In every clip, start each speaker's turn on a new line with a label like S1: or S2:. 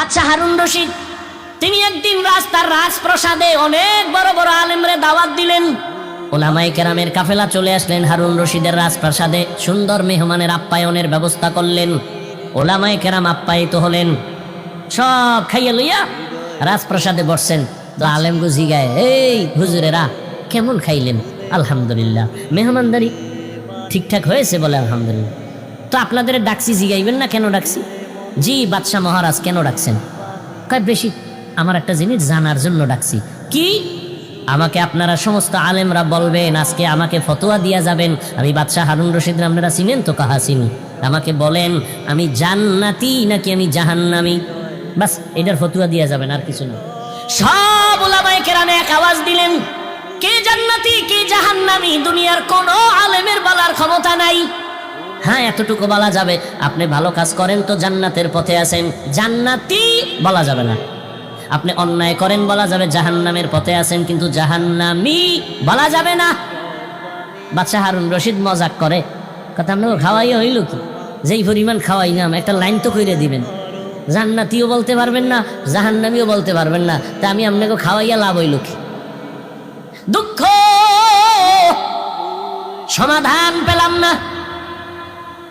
S1: বাদশাহ হারুন রশিদ তিনি একদিন রাস্তার রাজপ্রাসাদে অনেক বড় বড় আলেমরে দাওয়াত দিলেন। ওলামায়ে কেরামের কাফেলা চলে আসলেন হারুন রশিদের রাজপ্রাসাদে, সুন্দর মেহমানের আপ্যায়নের ব্যবস্থা করলেন। ওলামায়ে কেরাম আপ্যায়িত হলেন, সব খাইয়ে লইয়া রাজপ্রাসাদে বসছেন। তো আলেমগো জিগায়, এই হুজুরেরা কেমন খাইলেন? আলহামদুলিল্লাহ। মেহমানদারি ঠিকঠাক হয়েছে? বলে আলহামদুলিল্লাহ। তো আপনাদের ডাকছি, জিগাইবেন না কেন ডাকছি? জি বাদশাহ মহারাজ কেন ডাকছেন? কয় বেশি আমার একটা জিনিস জানার জন্য ডাকছি। কি? আমাকে আপনারা সমস্ত আলেমরা বলবেন, আজকে আমাকে ফতোয়া দিয়া যাবেন। আমি বাদশাহ হারুন রশিদ, আপনারা চিনেন তো? কাহা চিনি। আমাকে বলেন আমি জান্নাতি নাকি আমি জাহান্নামি, বাস এটার ফতোয়া দিয়া যাবেন, আর কিছু না। সব উলামায়ে কেরাম এক আওয়াজ দিলেন, কে জান্নাতি কে জাহান্নামি দুনিয়ার কোন আলেমের বলার ক্ষমতা নাই। হ্যাঁ এতটুকু বলা যাবে, আপনি ভালো কাজ করেন তো জান্নাতের পথে আছেন, জান্নাতি বলা যাবে না। আপনি অন্যায় করেন বলা যাবে জাহান্নামের পথে আছেন, কিন্তু জাহান্নামী বলা যাবে না। বাদশাহ হারুন রশিদ মজাক করে, কথা আপনাকে খাওয়াই হইল কি? যেই পরিমাণ খাওয়াই না, একটা লাইন তো কইরে দিবেন। জান্নাতিও বলতে পারবেন না, জাহান্নামীও বলতে পারবেন না, তা আমি আপনাকে খাওয়াইয়া লাভ হইল কি? দুঃখ, সমাধান পেলাম না।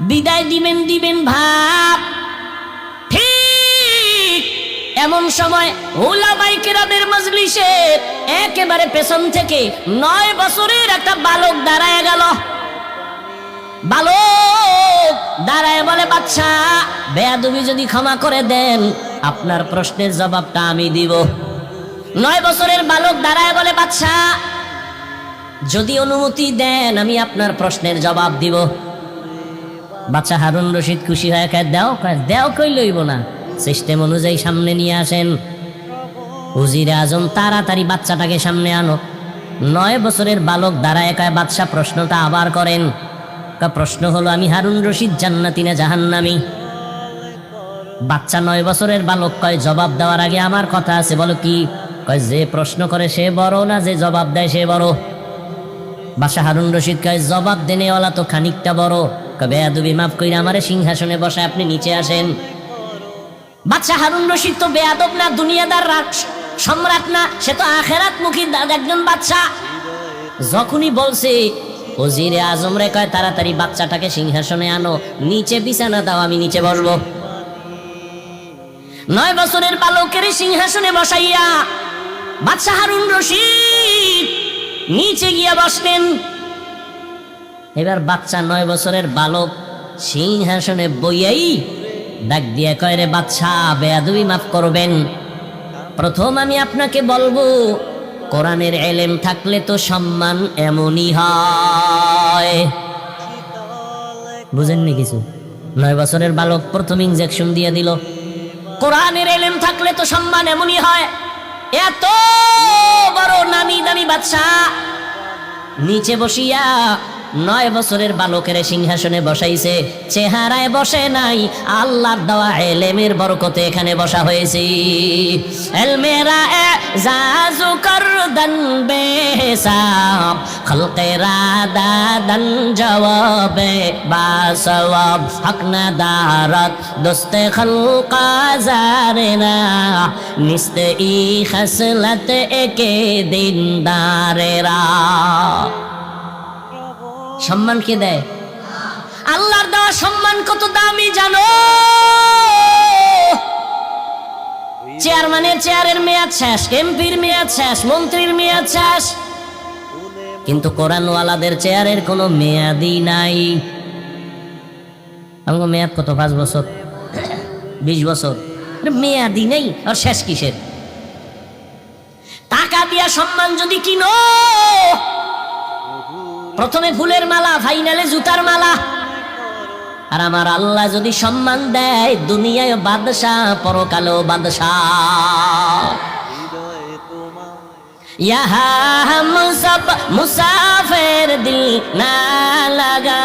S1: বিদায় দিবেন ভাব। ঠিক এমন সময় উলামায়ে কেরামের মজলিসে একেবারে পেছন থেকে 9 বছরের একটা বালক দাঁড়ায় গেল। বালক দাঁড়ায় বলে, বাদশা বেয়াদবি যদি ক্ষমা করে দেন আপনার প্রশ্নের জবাবটা আমি দিব। 9 বছরের বালক দাঁড়ায় বলে, বাদশা যদি অনুমতি দেন আমি আপনার প্রশ্নের জবাব দিব। বাদশাহ হারুন রশিদ খুশি হয়ে কয়, দেও কই লইব না, সিস্টেম অনুযায়ী সামনে নিয়ে আসেন। উজিরে আজম তাড়াতাড়ি বাচ্চাটাকে সামনে আনো। 9 বছরের বালক দাঁড়ায় কয়, বাদশাহ প্রশ্নটা আবার করেন। প্রশ্ন হলো আমি হারুন রশিদ জান্নাতি না জাহান্নামী? বাচ্চা 9 বছরের বালক কয়, জবাব দেওয়ার আগে আমার কথা আছে। বলো কি? কয় যে প্রশ্ন করে সে বড় না যে জবাব দেয় সে বড়? বাদশাহ হারুন রশিদ কয়, জবাব দেনেওয়ালা তো খানিকটা বড়। বেয়াদবি মাফ কইরা আমারে সিংহাসনে বসায় আপনি নিচে আসেন। বাদশাহ হারুন রশিদ তো বেয়াদব না, দুনিয়াদার সম্রাট না, সে তো আখেরাত মুখী একজন বাদশাহ। যখনই বলছে ওজিরে আজম রে কয়, তাড়াতাড়ি বাচ্চাটাকে সিংহাসনে আনো, নিচে বিছানা দাও, আমি নিচে বসবো। 9 বছরের বালকের সিংহাসনে বসাইয়া বাদশাহ হারুন রশিদ নিচে গিয়া বসলেন। এবার বাচ্চা 9 বছরের বালক সিংহাসনে বইয়াই ডাক দিয়া কয়, রে বাদশা বেয়াদবি মাফ করবেন। প্রথম আমি আপনাকে বলবো, কোরআনের ইলম থাকলে তো সম্মান এমনই হয়। বুঝেননি কিছু? 9 বছরের বালক প্রথম ইনজেকশন দিয়ে দিল, কোরআনের ইলম থাকলে তো সম্মান এমনই হয়। এত বড় নামি দামি বাদশা নিচে বসিয়া 9 বছরের বালকের সিংহাসনে বসাইছে। চেহারায় বসে নাই, আল্লাহর দেওয়া ইলমের বরকতে এখানে বসা হয়েছে। ইলমেরা এজাজু করদান বেহিসাব, খলকেরা দাদান জওয়াবে বাসওয়াব, হক না দারত দোস্তে খলকা জারেনা, নিস্তে ই খসলত একে দিনদারেরা। সম্মান কে দেয়? আল্লাহর দেওয়া সম্মান কত দামি জানো? চেয়ারম্যানের চেয়ারের মেয়াদ শেষ, এমপির মেয়াদ শেষ, মন্ত্রীর মেয়াদ শেষ, কিন্তু কোরআনওয়ালাদের চেয়ারের কোনো মেয়াদই নাই। আমাকে মেয়াদ কত? 5 বছর, 20 বছর, মেয়াদই নেই। আর শেষ কিসের? টাকা দিয়া সম্মান যদি কিনো, প্রথমে ফুলের মালা, ফাইনালে জুতার মালা। আর আমার আল্লাহ যদি সম্মান দেয়, দুনিয়ায় বাদশাহ, পরকালেও বাদশাহ। ইহা হাম সব মুসাফির দিল না লাগা,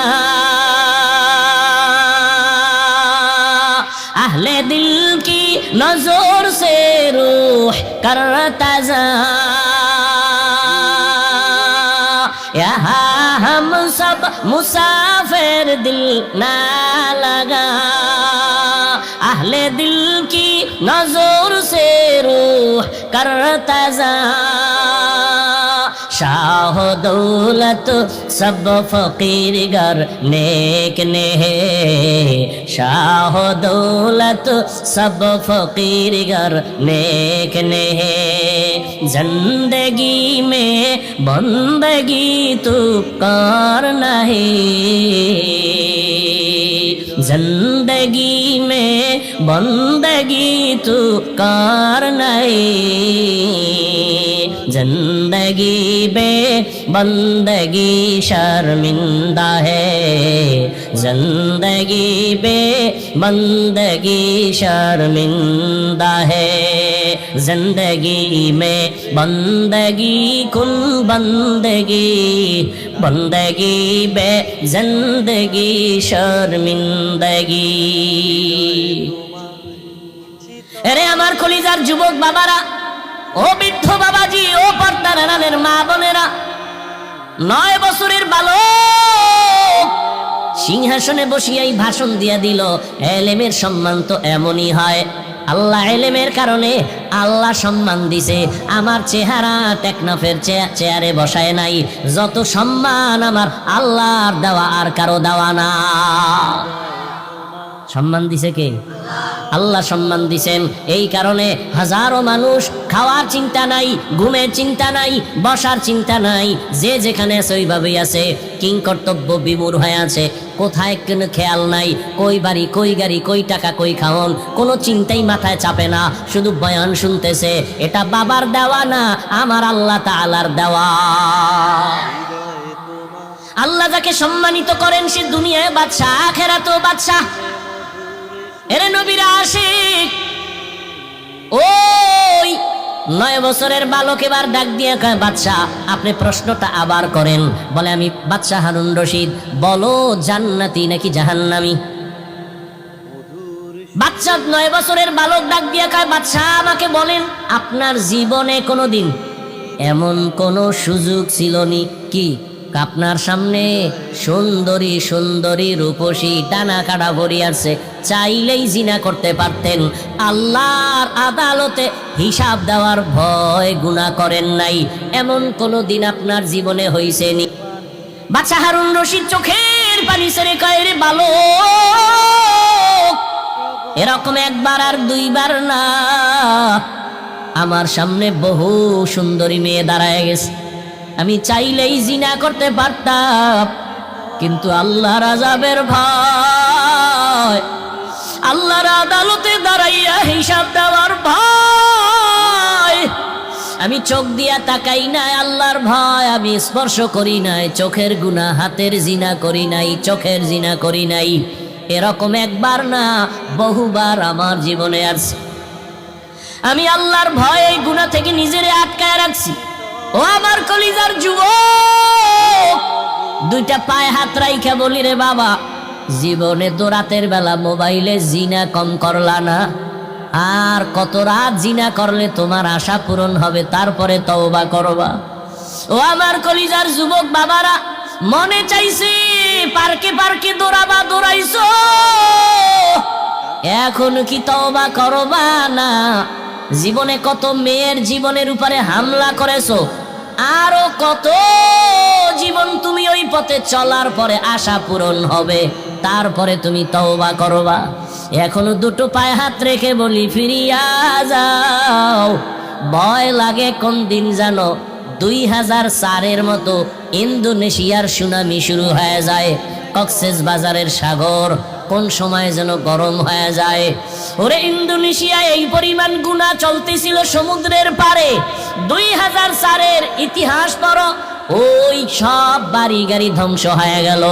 S1: আহলে দিল কি নজর সে রূহ করতা যা, यहाँ हम सब मुसाफिर दिल ना लगा, अहले दिल की नजर से रूह करता जा शाह दौलत सब फकीर गर नेक ने है शाह दौलत सब फकीर गर नेक ने है जिंदगी में बंदगी तू कर नहीं जिंदगी में बंदगी तू कर नहीं जिंदगी बे बंदगी शर्मिंदा है जिंदगी बे बंदगी शर्मिंदा है जिंदगी में बंदगी कुल बंदगी बंदगी बे जिंदगी शर्मिंदगी अरे আমার কলিজার যুবক বাবারা ও বৃদ্ধ বাবাজি ও পর্দার আড়ালের মা বোনেরা 9 বছরের বালক সিংহাসনে বসিয়াই ভাষণ দিয়া দিল এলেমের সম্মান তো এমনই হয় আল্লাহ এলেমের কারণে আল্লাহ সম্মান দিছে আমার চেহারা টেকনাফের চেয়ারে বসায় নাই যত সম্মান আমার আল্লাহর দেওয়া আর কারো দেওয়া না সম্মান দিছে কে আল্লাহ সম্মান দিছেন এই কারণে হাজারো মানুষ খাওয়ার চিন্তা নাই ঘুমের চিন্তা নাই বসার চিন্তা নাই যে যেখানে আছে ওইভাবেই আছে কিং কর্তব্য বিমূঢ় হয়ে আছে কোথায় কোনো খেয়াল নাই কই বাড়ি কই গাড়ি কই টাকা কই খাওন কোনো চিন্তাই মাথায় চাপে না শুধু বয়ান শুনতেছে এটা বাবার দেওয়া না আমার আল্লাহ তাআলার দেওয়া আল্লাহ যাকে সম্মানিত করেন সে দুনিয়ায় বাদশা আখিরাতেও বাদশা এরে নবীর আশিক ওই 9 বছরের বালক এবার ডাক দিয়ে কয় বাদশা আপনি প্রশ্নটা আবার করেন বলে আমি বাদশা হারুন রশিদ বলো জান্নাতি নাকি জাহান্নামী বাদশা 9 বছরের বালক ডাক দিয়ে কয় বাদশা আমাকে বলেন আপনার জীবনে কোনোদিন এমন কোন সুযোগ ছিলনি কি আপনার সামনে সুন্দরী সুন্দরী রূপসী টানা কাটা ভরি আছে চাইলেই জিনা করতে পারতেন আল্লাহর আদালতে হিসাব দেওয়ার ভয় গুনাহ করেন নাই এমন কোন দিন আপনার জীবনে হইছে নি বাদশা হারুন রশিদ চোখের পানি ছেড়ে কয় রে বালক এরকম একবার আর দুইবার না আমার সামনে বহু সুন্দরী মেয়ে দাঁড়ায় গেছে আমি চাইলেই জিনা করতে পারতাম কিন্তু আল্লাহর আযাবের ভয় আল্লাহর আদালতে দাঁড়াইয়া হিসাব দেওয়ার ভয় আমি চোখ দিয়া তাকাই নাই আল্লাহর ভয় আমি স্পর্শ করি নাই চোখের গুনাহ হাতের জিনা করি নাই চোখের জিনা করি নাই এরকম একবার না বহুবার আমার জীবনে আসছে আমি আল্লাহর ভয়ে এই গুনাহ থেকে নিজেরে আটকায় রাখছি ও আমার কলিজার যুবক দুইটা পায়ে হাত রাইখা বলি রে বাবা জীবনে তো রাতের বেলা মোবাইলে জিনা কম করলা না আর কত রাত জিনা করলে তোমার আশা পূরণ হবে তারপরে তওবা করবা ও আমার কলিজার যুবক বাবারা মনে চাইছে পার্কে পার্কে দৌড়াবা দৌড়াইছো এখন কি তওবা করবা না জীবনে কত মেয়ের জীবনের উপরে হামলা করেছো আরো কত জীবন তুমি ওই পথে চলার পরে আশা পূরণ হবে তারপরে তুমি তওবা করবা এখনো দুটো পায়ে হাত রেখে বলি ফিরিয়া যাও ভয় লাগে কোন দিন জানো 2004-এর মতো ইন্দোনেশিয়ার সুনামি শুরু হয়ে যায় কক্সেস বাজারের সাগর কোন সময় যেন গরম হয়ে যায় ওরে ইন্দোনেশিয়ায় এই পরিমাণ গুনাহ চলতেছিল সমুদ্রের পারে 2004-এর ইতিহাস পড়ো ওই সব বাড়ি গাড়ি ধ্বংস হয়ে গেল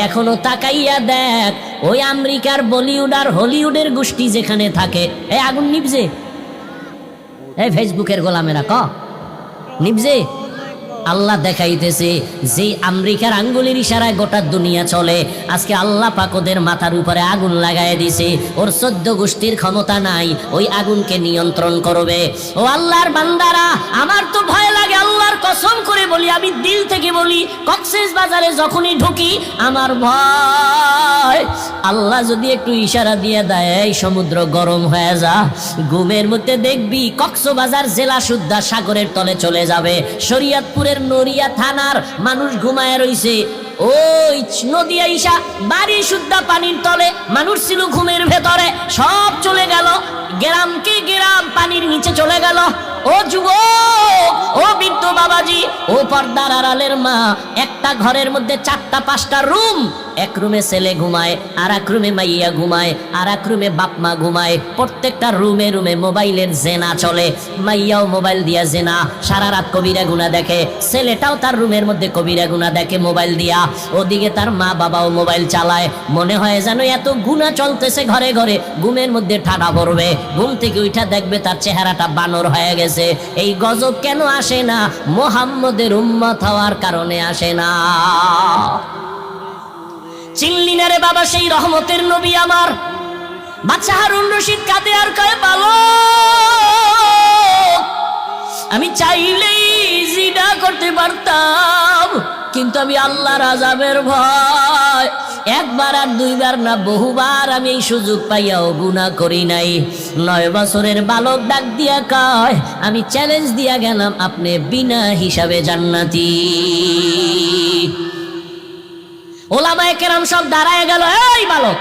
S1: এখনো তাকাইয়া দেখ ওই আমেরিকার বলিউড আর হলিউডের গোষ্ঠী যেখানে থাকে এই আগুন নিভছে এই ফেসবুকের গোলামেরা ক নিভছে আল্লাহ দেখাইতেছে যে আমেরিকার আঙ্গুলের ইশারায় গোটা দুনিয়া চলে আজকে আল্লাহ পাক ওদের মাথার উপরে আগুন লাগায় দিছে ওর 14 গোষ্ঠীর ক্ষমতা নাই ওই আগুনকে নিয়ন্ত্রণ করবে ও আল্লাহর বান্দারা আমার তো ভয় লাগে আল্লাহর কসম করে বলি, আমি দিল থেকে বলি, কক্সেস বাজারে যখনই ঢুকি আমার ভয়, আল্লাহ যদি একটু ইশারা দিয়ে দেয় এই সমুদ্র গরম হয়ে যা, ঘুমের মধ্যে দেখবি কক্সবাজার জেলা সুদ্ধা সাগরের তলে চলে যাবে। শরীয়তপুরের নড়িয়া থানার মানুষ ঘুমায় রইছে, ওই নদী আইসা বাড়ি সুদ্ধা পানির তলে, মানুষ ছিল ঘুমের ভেতরে, সব চলে গেল, গ্রামকে গ্রাম পানির নিচে চলে গেল। ও যুবক, ও বৃদ্ধ বাবাজি, ও পর্দার আড়ালের মা, একটা ঘরের মধ্যে 4টা 5টা রুম, এক রুমে ছেলে ঘুমায়, আর এক রুমে মাইয়া ঘুমায়, আর এক রুমে বাপ মা ঘুমায়, প্রত্যেকটা রুমে রুমে মোবাইলের জেনা চলে, মাইয়াও মোবাইল দিয়া জেনা, সারা রাত কবিরা গুনাহ দেখে, ছেলেটাও তার রুমের মধ্যে কবিরা গুনাহ দেখে মোবাইল দিয়া, ওদিকে তার মা বাবাও মোবাইল চালায়, মনে হয় যেন এত গুনাহ চলতেছে ঘরে ঘরে, ঘুমের মধ্যে ঠাডা পড়বে, ঘুম থেকে উঠা দেখবে তার চেহারাটা বানর হয়ে গেছে। এই গজব কেন আসে না? মুহাম্মদের উম্মত হওয়ার কারণে আসে না। চিনলি না রে বাবা সেই রহমতের নবী আমার? বাদশা হারুন রশিদ কাঁদে আর কয়, বালক, আমি চাইলেই জিনা করতে পারতাম, কিন্তু আমি আল্লাহর আযাবের ভয়, একবার আর দুইবার না বহুবার আমি এই সুযোগ পাইয়াও গুনাহ করি নাই। 9 বছরের বালক ডাক দিয়া কয়, আমি চ্যালেঞ্জ দিয়া গেলাম, আপনি বিনা হিসাবে জান্নাতি। ওলামায়ে কেরাম সব দাঁড়ায় গেল, এই বালক,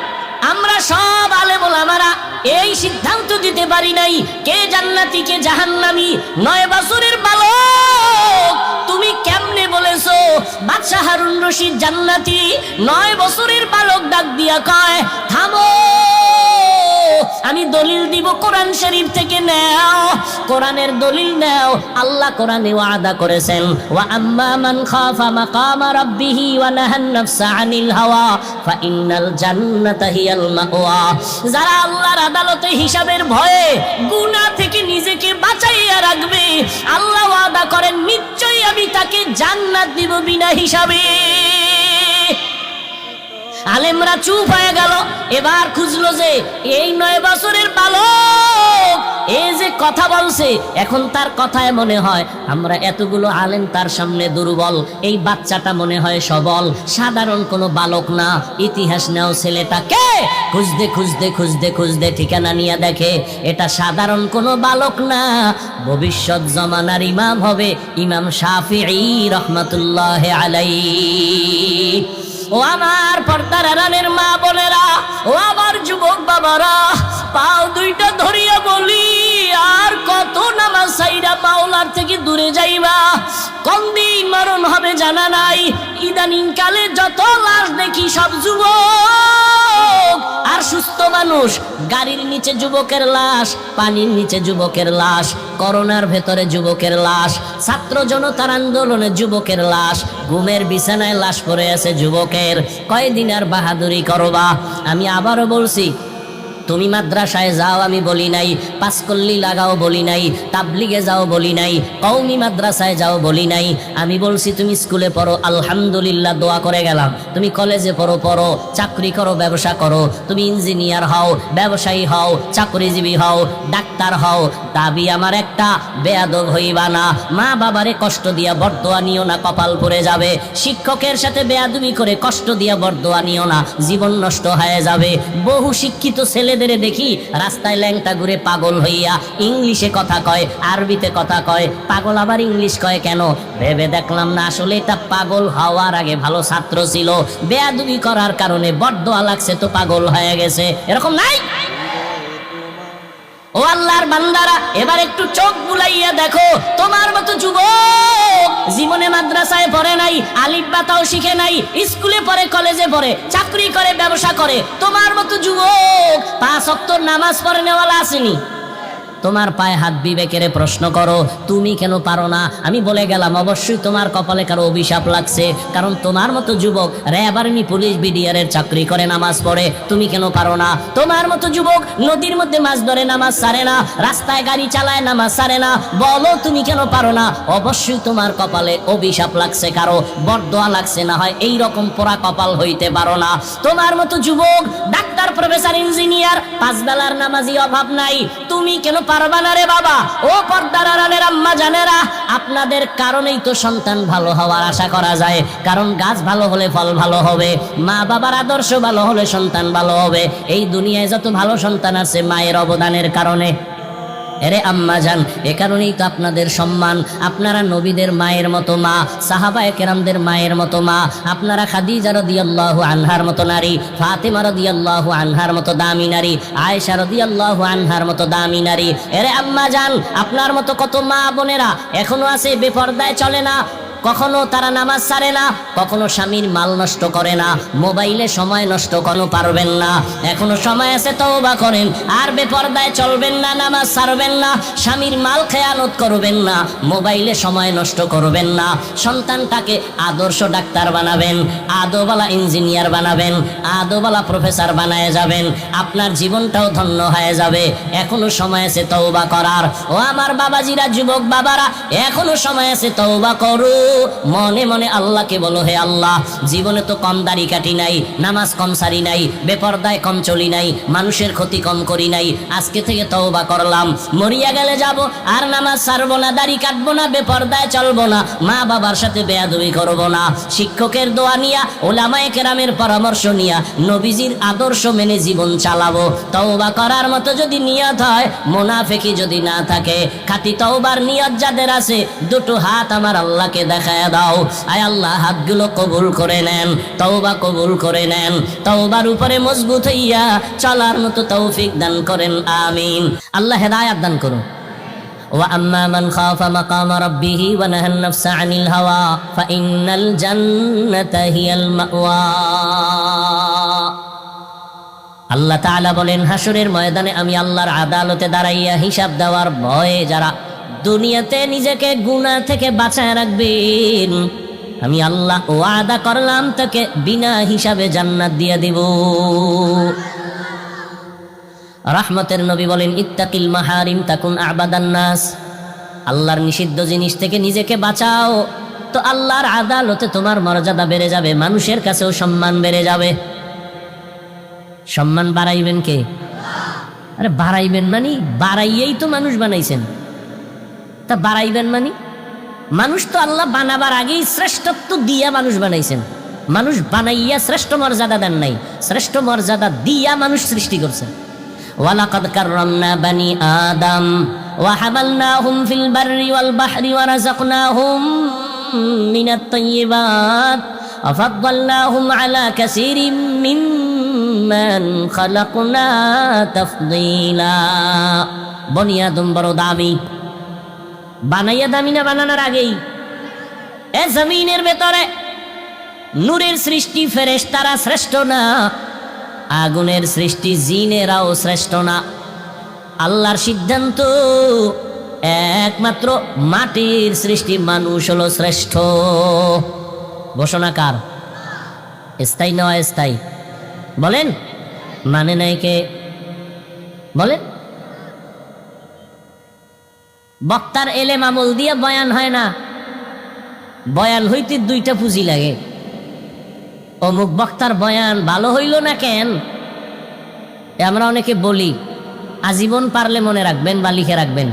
S1: আমরা সব আলেম ওলামারা এই সিদ্ধান্ত দিতে পারি নাই কে জান্নাতি কে জাহান্নামী। 9 বছরের বালক তুমি কেমনে বলেছো বাদশা হারুন রশিদ জান্নাতি? 9 বছরের বালক ডাক দিয়া কয়, থামো, আমি দলিল দিব, কোরআন শরীফ থেকে নাও, কোরআনের দলিল নাও। আল্লাহ কোরআনে ওয়াদা করেছেন, ওয়া আম্মা মান খাফা মাকামা রাব্বিহি ওয়া নাহান নাফসা আনিল হাওয়া ফাইন্নাল জান্নাতা হিয়াল মাওয়া। যারা আল্লাহর আদালতে হিসাবের ভয়ে গুনাহ থেকে নিজেকে বাঁচাইয়া রাখবে, আল্লাহ ওয়াদা করেন নিশ্চয়ই আমি তাকে জান্নাত দিব বিনা হিসাবে। আলেমরা চুপ হয়ে গেল, এবার খুঁজলো যে এই 9 বছরের বালক এই যে কথা বলছে, এখন তার কথায় মনে হয় আমরা এতগুলো আলেম তার সামনে দুর্বল, এই বাচ্চাটা মনে হয় সবল, সাধারণ কোনো বালক না। ইতিহাস নাও ছেলেটাকে, খুঁজতে খুঁজতে খুঁজতে খুঁজতে ঠিকানা নিয়ে দেখে এটা সাধারণ কোনো বালক না, ভবিষ্যৎ জমানার ইমাম হবে ইমাম শাফিঈ রাহমাতুল্লাহি আলাইহি। ও আমার পর্দার আড়ালের মা বোনেরা, ও আমার যুবক বাবারা, পাও দুইটা ধরিয়া বলি, আর কত নামাজ সাইরা মাওলার থেকে দূরে যাইবা? কোন দিন মরণ হবে জানা নাই। ইদানিং কালে যত লাশ দেখি সব যুবক আর সুস্থ মানুষ, গাড়ির নিচে যুবকের লাশ, পানির নিচে যুবকের লাশ, করোনার ভেতরে যুবকের লাশ, ছাত্র জনতার আন্দোলনে যুবকের লাশ, ঘুমের বিছানায় লাশ পড়ে আছে যুবকের। কয়দিন আর বাহাদুরি করবা? আমি আবারও বলছি, তুমি মাদ্রাসায় যাও আমি বলি নাই, পাঁচকল্লি লাগাও বলি নাই, তাবলিগে যাও বলি নাই, কওমি মাদ্রাসায় যাও বলি নাই। আমি বলছি তুমি স্কুলে পড়ো, আলহামদুলিল্লাহ দোয়া করে গেলাম। তুমি কলেজে পড়ো, চাকরি করো, ব্যবসা করো, তুমি ইঞ্জিনিয়ার হও, ব্যবসায়ী হও, চাকরিজীবী হও, ডাক্তার হও, দাবি আমার একটা, বেয়াদব হইবা না। মা বাবারে কষ্ট দিয়া বরদোয়া নিও না, কপাল পড়ে যাবে। শিক্ষকের সাথে বেয়াদবি করে কষ্ট দিয়া বরদোয়া নিও না, জীবন নষ্ট হয়ে যাবে। বহু শিক্ষিত ছেলে দেখি রাস্তায় ল্যাংটা ঘুরে পাগল হইয়া ইংলিশে কথা কয়, আরবিতে কথা কয়। পাগল আবার ইংলিশ কয় কেন? ভেবে দেখলাম না আসলে এটা পাগল হওয়ার আগে ভালো ছাত্র ছিল, বেয়াদবি করার কারণে বরদোয়া লাগছে তো পাগল হয়ে গেছে। এরকম নাই? ও আল্লাহর বান্দারা, এবার একটু চোখ বুলাইয়া দেখো, তোমার মতো যুবক জীবনে মাদ্রাসায় পড়ে নাই, আলিফ বা তাও শিখে নাই, স্কুলে পড়ে, কলেজে পড়ে, চাকরি করে, ব্যবসা করে, তোমার মতো যুবক 5 ওয়াক্ত নামাজ পড়ে নেওয়ালা আসেনি? তোমার পায়ে হাত বিবেকের প্রশ্ন করো, তুমি কেন পারো না? আমি বলে গেলাম অবশ্যই তোমার কপালে কারো অভিশাপ লাগছে, কারণ তোমার মতো যুবক র্যাব, আর্মি, পুলিশ, বিডিআর এর চাকরি করে, নামাজ পড়ে, তুমি কেন পারো না? তোমার মতো যুবক নদীর মধ্যে মাছ ধরে, নামাজ ছাড়ে না, রাস্তায় গাড়ি চালায়, নামাজ ছাড়ে না, বলো তুমি কেন পারো না? অবশ্যই তোমার কপালে অভিশাপ লাগছে, কারো বরদোয়া লাগছে, না হয় এই রকম পোড়া কপাল হইতে পারো না। তোমার মতো যুবক ডাক্তার, প্রফেসর, ইঞ্জিনিয়ার, 5 বেলার নামাজি অভাব নাই, তুমি কেন পারবা না রে বাবা। ও পর্দার আড়ালের আম্মা জানেরা, আপনাদের কারণেই তো সন্তান ভালো হওয়ার আশা করা যায়। কারণ গাছ ভালো হলে ফল ভালো হবে, মা বাবার আদর্শ ভালো হলে সন্তান ভালো হবে। এই দুনিয়ায় যত ভালো সন্তান আছে মায়ের অবদানের কারণে। এরে আম্মা জান, এ কারণেই তো আপনাদের সম্মান। আপনারা নবীদের মায়ের মতো মা, সাহাবায়ে কেরামদের মায়ের মতো মা। আপনারা খাদিজা রাদিয়াল্লাহু আনহার মতো নারী, ফাতিমা রাদিয়াল্লাহু আনহার মতো দামি নারী, আয়েশা রাদিয়াল্লাহু আনহার মতো দামি নারী। এরে আম্মা জান, আপনার মতো কত মা বোনেরা এখনো আছে বেপরদায় চলে না, কখনো তারা নামাজ ছাড়ে না, কখনো স্বামীর মাল নষ্ট করে না, মোবাইলে সময় নষ্ট কোনো পারবেন না। এখনো সময় আছে, তওবা করেন। আর বেপরদায় চলবেন না, নামাজ ছাড়বেন না, স্বামীর মাল খেয়ানত করবেন না, মোবাইলে সময় নষ্ট করবেন না। সন্তানটাকে আদর্শ ডাক্তার বানাবেন, আদোবালা ইঞ্জিনিয়ার বানাবেন, আদোবালা প্রফেসর বানায় যাবেন। আপনার জীবনটাও ধন্য হয়ে যাবে। এখনো সময় আছে তওবা করার। ও আমার বাবাজিরা, যুবক বাবারা, এখনো সময় আছে, তওবা করু। মনে মনে আল্লাহকে বলো, হে আল্লাহ, জীবনে তো কম দাড়ি কাটি নাই, নামাজ কম সারি নাই, বেপরদায় কম চলি নাই, মানুষের ক্ষতি কম করি নাই। আজকে থেকে তওবা করলাম, মরিয়া গেলে যাব আর নামাজ ছাড়বো না, দাড়ি কাটবো না, বেপরদায় চলবো না, মা বাবার সাথে বেয়াদবি করবো না। শিক্ষকের দোয়া নিয়া, উলামায়ে কেরামের পরামর্শ নিয়া, নবীজির আদর্শ মেনে জীবন চালাবো। তওবা করার মতো যদি নিয়ত হয়, মুনাফিকি যদি না থাকে, খাঁটি তওবার নিয়ত যাদের আছে, দুটো হাত আমার আল্লাহকে দেখায় দাও। আয় আল্লাহ, হাতগুলো কবুল করে নেন, তওবা কবুল করে নেন, তওবার উপরে মজবুত হইয়া চলার মতো তৌফিক দান করেন, আমিন। আল্লাহ হেদায়েত দান করুন। وأما من خاف مقام ربه ونهى النفس عن الهوى فإن الجنة هي المأوى। আল্লাহ তাআলা বলেন, হাসরের ময়দানে আমি আল্লাহর আদালতে দাঁড়াইয়া হিসাব দেওয়ার ভয়ে যারা দুনিয়াতে নিজেকে গুনাহ থেকে বাঁচায় রাখবেন, আমি আল্লাহ ওয়াদা করলাম তাকে বিনা হিসাবে জান্নাত দিয়ে দিব। রহমতের নবী বলেন, ইত্তাকিল মাহারিম তাকুন আবাদান নাস। আল্লাহর নিষিদ্ধ জিনিস থেকে নিজেকে বাঁচাও, তো আল্লাহর আদালতে তোমার মর্যাদা বেড়ে যাবে, মানুষের কাছেও সম্মান বেড়ে যাবে। সম্মান বাড়াইবেন কে? আরে বাড়াইবেন মানে বাড়াইয়েই তো মানুষ বানাইছেন, তা বাড়াইবেন মানে মানুষ তো আল্লাহ বানাবার আগেই শ্রেষ্ঠত্ব দিয়া মানুষ বানাইছেন। মানুষ বানাইয়া শ্রেষ্ঠ মর্যাদা দেন নাই, শ্রেষ্ঠ মর্যাদা দিয়া মানুষ সৃষ্টি করছেন। ওয়ালাকাদ কাররামনা বানি আদম ওয়া হামালনাহুম ফিল বাররি ওয়াল বাহরি ওয়া রাযাকনাহুম মিনাত তাইয়্যিবাত ওয়া ফাদ্দালনাহুম আলা কাসীরিম মিম্মান খালাকনা তাফদীলা। বনি আদম বড় দামি, বানাইয়া দামি না বানানোর আগেই। এ জমিনের ভেতরে নূরের সৃষ্টি ফেরেশতারা শ্রেষ্ঠ না, আগুনের সৃষ্টি জিনেরাও শ্রেষ্ঠ না। আল্লাহর সিদ্ধান্ত, একমাত্র মাটির সৃষ্টি মানুষ হলো শ্রেষ্ঠ। ঘোষণা কার? স্থায়ী না অস্থায়ী? বলেন, মানে নাই কে? বলেন। বক্তার এলেম আমল দিয়ে বয়ান হয় না, বয়ান হইতে দুইটা পুঁজি লাগে। অমুক বক্তার বয়ান ভালো হইল না কেন, আমরা অনেকে বলি, আজীবন পারলে মনে রাখবেন বা লিখে রাখবেন,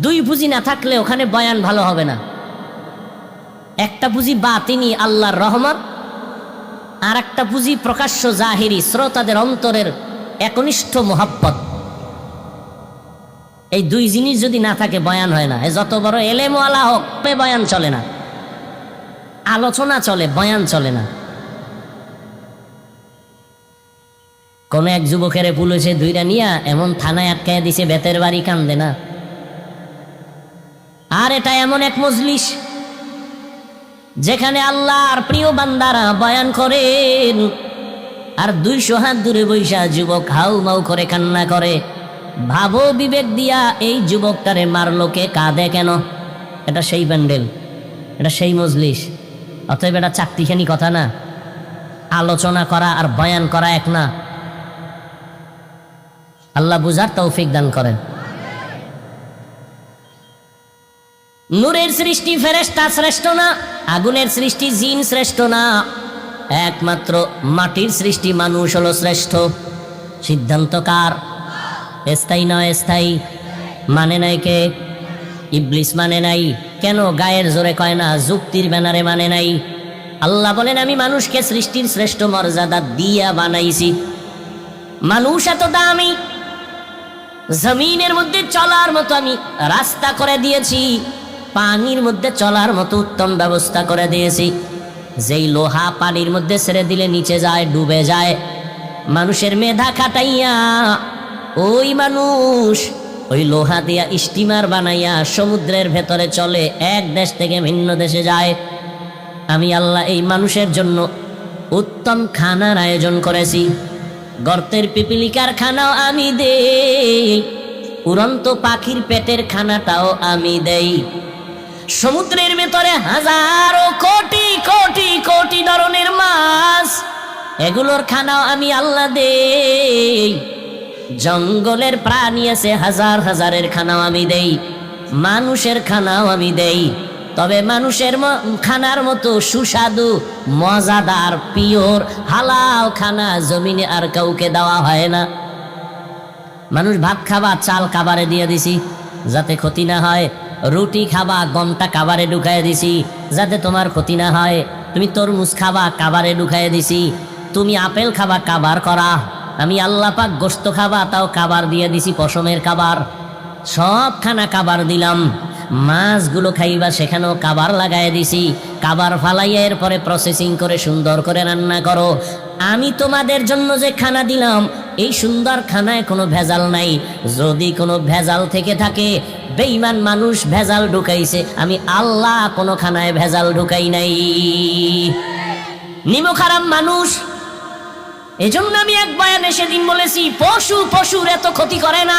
S1: দুই পুঁজি না থাকলে ওখানে বয়ান ভালো হবে না। একটা পুঁজি বাতিনি, আল্লাহর রহমত, আর একটা পুঁজি প্রকাশ্য জাহিরি, শ্রোতাদের অন্তরের একনিষ্ঠ মোহাব্বত। এই দুই জিনিস যদি না থাকে বয়ান হয় না। যত বড় এলেমওয়ালা হোক, বয়ান চলে না, আলোচনা চলে, বয়ান চলে না। কোন এক যুবকের পুলিশে দুইটা নিয়া এমন থানায় আটকায় দিছে, বেতের বাড়ি কান্দে না। আর এটা এমন এক মজলিস যেখানে আল্লাহর প্রিয় বান্দারা বয়ান করেন, আর 200 হাত দূরে বৈশা যুবক হাউ মাউ করে কান্না করে। ভাবো বিবেক দিয়া, এই যুবকটারে মারলো কে, কাঁদে কেন? এটা সেই প্যান্ডেল, এটা সেই মজলিস। অতএব এটা চাকরিখানি কথা না। আলোচনা করা আর বয়ান করা এক না। আল্লাহ বুঝার তৌফিক দান করেন। নূরের সৃষ্টি ফেরেশতা শ্রেষ্ঠ না, আগুনের সৃষ্টি জিন শ্রেষ্ঠ না, একমাত্র মাটির সৃষ্টি মানুষ হলো শ্রেষ্ঠ। সিদ্ধান্ত কার? স্থায়ী নয় স্থায়ী মানে নাই কে? ইবলিস মানে নাই। কেন? গায়ের জোরে কয় না, যুক্তির ব্যানারে মানে নাই। আল্লাহ বলেন আমি মানুষকে সৃষ্টির শ্রেষ্ঠ মর্যাদা দিয়া বানাইছি। মানুষ এত দামি, জমিনের মধ্যে চলার মতো আমি রাস্তা করে দিয়েছি, পানির মধ্যে চলার মতো উত্তম ব্যবস্থা করে দিয়েছি। যেই লোহা পানির মধ্যে ছেড়ে দিলে নিচে যায়, ডুবে যায়। মানুষের মেধা খাটাইয়া ওই মানুষ ওই লোহা দিয়া স্টিমার বানাইয়া সমুদ্রের ভেতরে চলে, এক দেশ থেকে ভিন্ন দেশে যায়। আমি আল্লাহ এই মানুষের জন্য উত্তম খানার আয়োজন করেছি। গর্তের পিপিলিকার খানাও আমি দেই, উড়ন্ত পাখির পেটের খানাটাও আমি দেই। সমুদ্রের ভেতরে হাজারো কোটি কোটি কোটি ধরনের মাছ, এগুলোর খানাও আমি আল্লাহ দেই। জঙ্গলের প্রাণী আছে হাজার হাজারের খানাও আমি দেই, মানুষের খানাও আমি দেই। তবে মানুষের খানার মতো সুস্বাদু মজাদার পিওর হালাল খানা জমিনে আর কাউকে দেওয়া হয় না। মানুষ ভাত খাবা, চাল কাবারে দিয়ে দিছি যাতে ক্ষতি না হয়। রুটি খাবা, গমটা কাবারে ঢুকাইয়া দিছি যাতে তোমার ক্ষতি না হয়। তুমি তরমুজ খাবা, কাবারে ঢুকাইয়া দিছি। তুমি আপেল খাবা, কাবার করা। আমি আল্লাহ পাক গোশত খাবা, তাও কাবার দিয়ে দিছি, পশমের কাবার। সব খানা কাবার দিলাম। মাছগুলো খাইবা, সেখানেও কাবার লাগাই দিছি। কাবার ফালাইয়া এরপরে প্রসেসিং করে সুন্দর করে রান্না করো। আমি তোমাদের জন্য যে খানা দিলাম, এই সুন্দর খানায় কোনো ভেজাল নাই। যদি কোনো ভেজাল থেকে থাকে, বেঈমান মানুষ ভেজাল ঢুকাইছে, আমি আল্লাহ কোনো খানায় ভেজাল ঢুকাই নাই। নিমখারাম মানুষ। এজন্য আমি এক বয়ানে সেদিন বলেছি, পশু পশুর এত ক্ষতি করে না,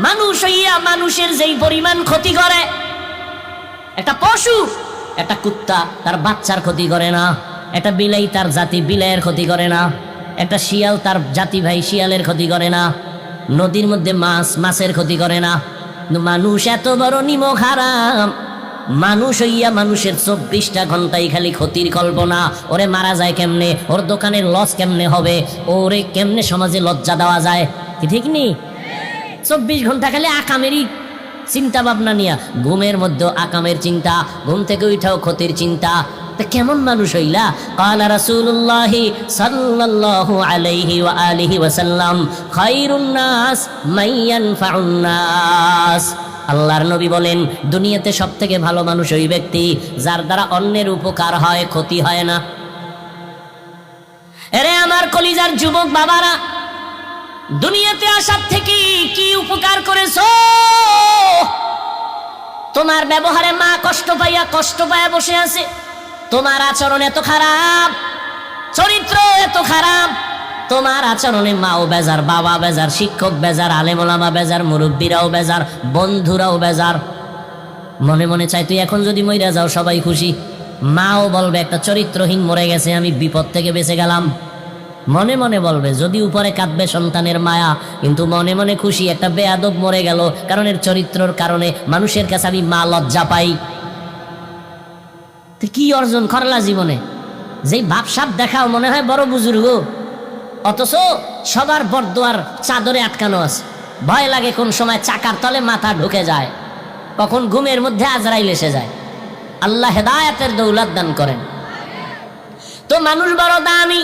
S1: মানুষ হইয়া মানুষের যেই পরিমাণ ক্ষতি করে। একটা পশু, একটা কুত্তা তার বাচ্চার ক্ষতি করে না, একটা বিলাই তার জাতি বিলাইয়ের ক্ষতি করে না, একটা শিয়াল তার জাতি ভাই শিয়ালের ক্ষতি করে না, নদীর মধ্যে মাছ মাছের ক্ষতি করে না। কিন্তু মানুষ এত বড় নিমখারাম, মানুষ হইয়া মানুষের 24টা ঘন্টাই খালি ক্ষতির কল্পনা। ওরে মারা যায় কেমনে, ওর দোকানের লস কেমনে হবে, ওরে কেমনে সমাজে লজ্জা দেওয়া যায়, কি ঠিক নেই? 24 ঘন্টা খালি আকামেরই চিন্তা ভাবনা নিয়া। ঘুমের মধ্যে আকামের চিন্তা, ঘুম থেকে উঠাও ক্ষতির চিন্তা। তা কেমন মানুষ হইলা? ক্বালা রাসূলুল্লাহি সাল্লাল্লাহু আলাইহি ওয়া আলিহি ওয়াসাল্লাম, খায়রুন নাস মান ইয়ানফাউন নাস। আল্লাহর নবী বলেন, দুনিয়াতে সবথেকে ভালো মানুষ ওই ব্যক্তি যার দ্বারা অন্যের উপকার হয়, ক্ষতি হয় না। এরে আমার কলিজার যুবক বাবারা, দুনিয়াতে আসার থেকে কি উপকার করেছো? তোমার ব্যবহারে মা কষ্ট পাইয়া বসে আছে। তোমার আচরণ এত খারাপ, চরিত্র এত খারাপ, তোমার আচরণে মাও বেজার, বাবা বেজার, শিক্ষক বেজার, আলেম ওলামা বেজার, মুরব্বীরাও বেজার, বন্ধুরাও বেজার। মনে মনে চাই তুই এখন যদি মইরা যাও সবাই খুশি। মাও বলবে একটা চরিত্রহীন মরে গেছে, আমি বিপদ থেকে বেঁচে গেলাম। মনে মনে বলবে, যদি উপরে কাঁদবে সন্তানের মায়া, কিন্তু মনে মনে খুশি একটা বেয়াদব মরে গেল, কারণ এর চরিত্রর কারণে মানুষের কাছে আমি মা লজ্জা পাই। কি অর্জন করলা জীবনে? যেই ভাবসাব দেখাও মনে হয় বড় বুজুর্গ, অথচ সবার বরদোয়ার চাদরে আটকানো আছে। ভয় লাগে কোন সময় চাকার তলে মাথা ঢুকে যায়, কখন ঘুমের মধ্যে আজরাইল এসে যায়। আল্লাহ হেদায়েতের দৌলত দান করেন। তো মানুষ বড় দামি।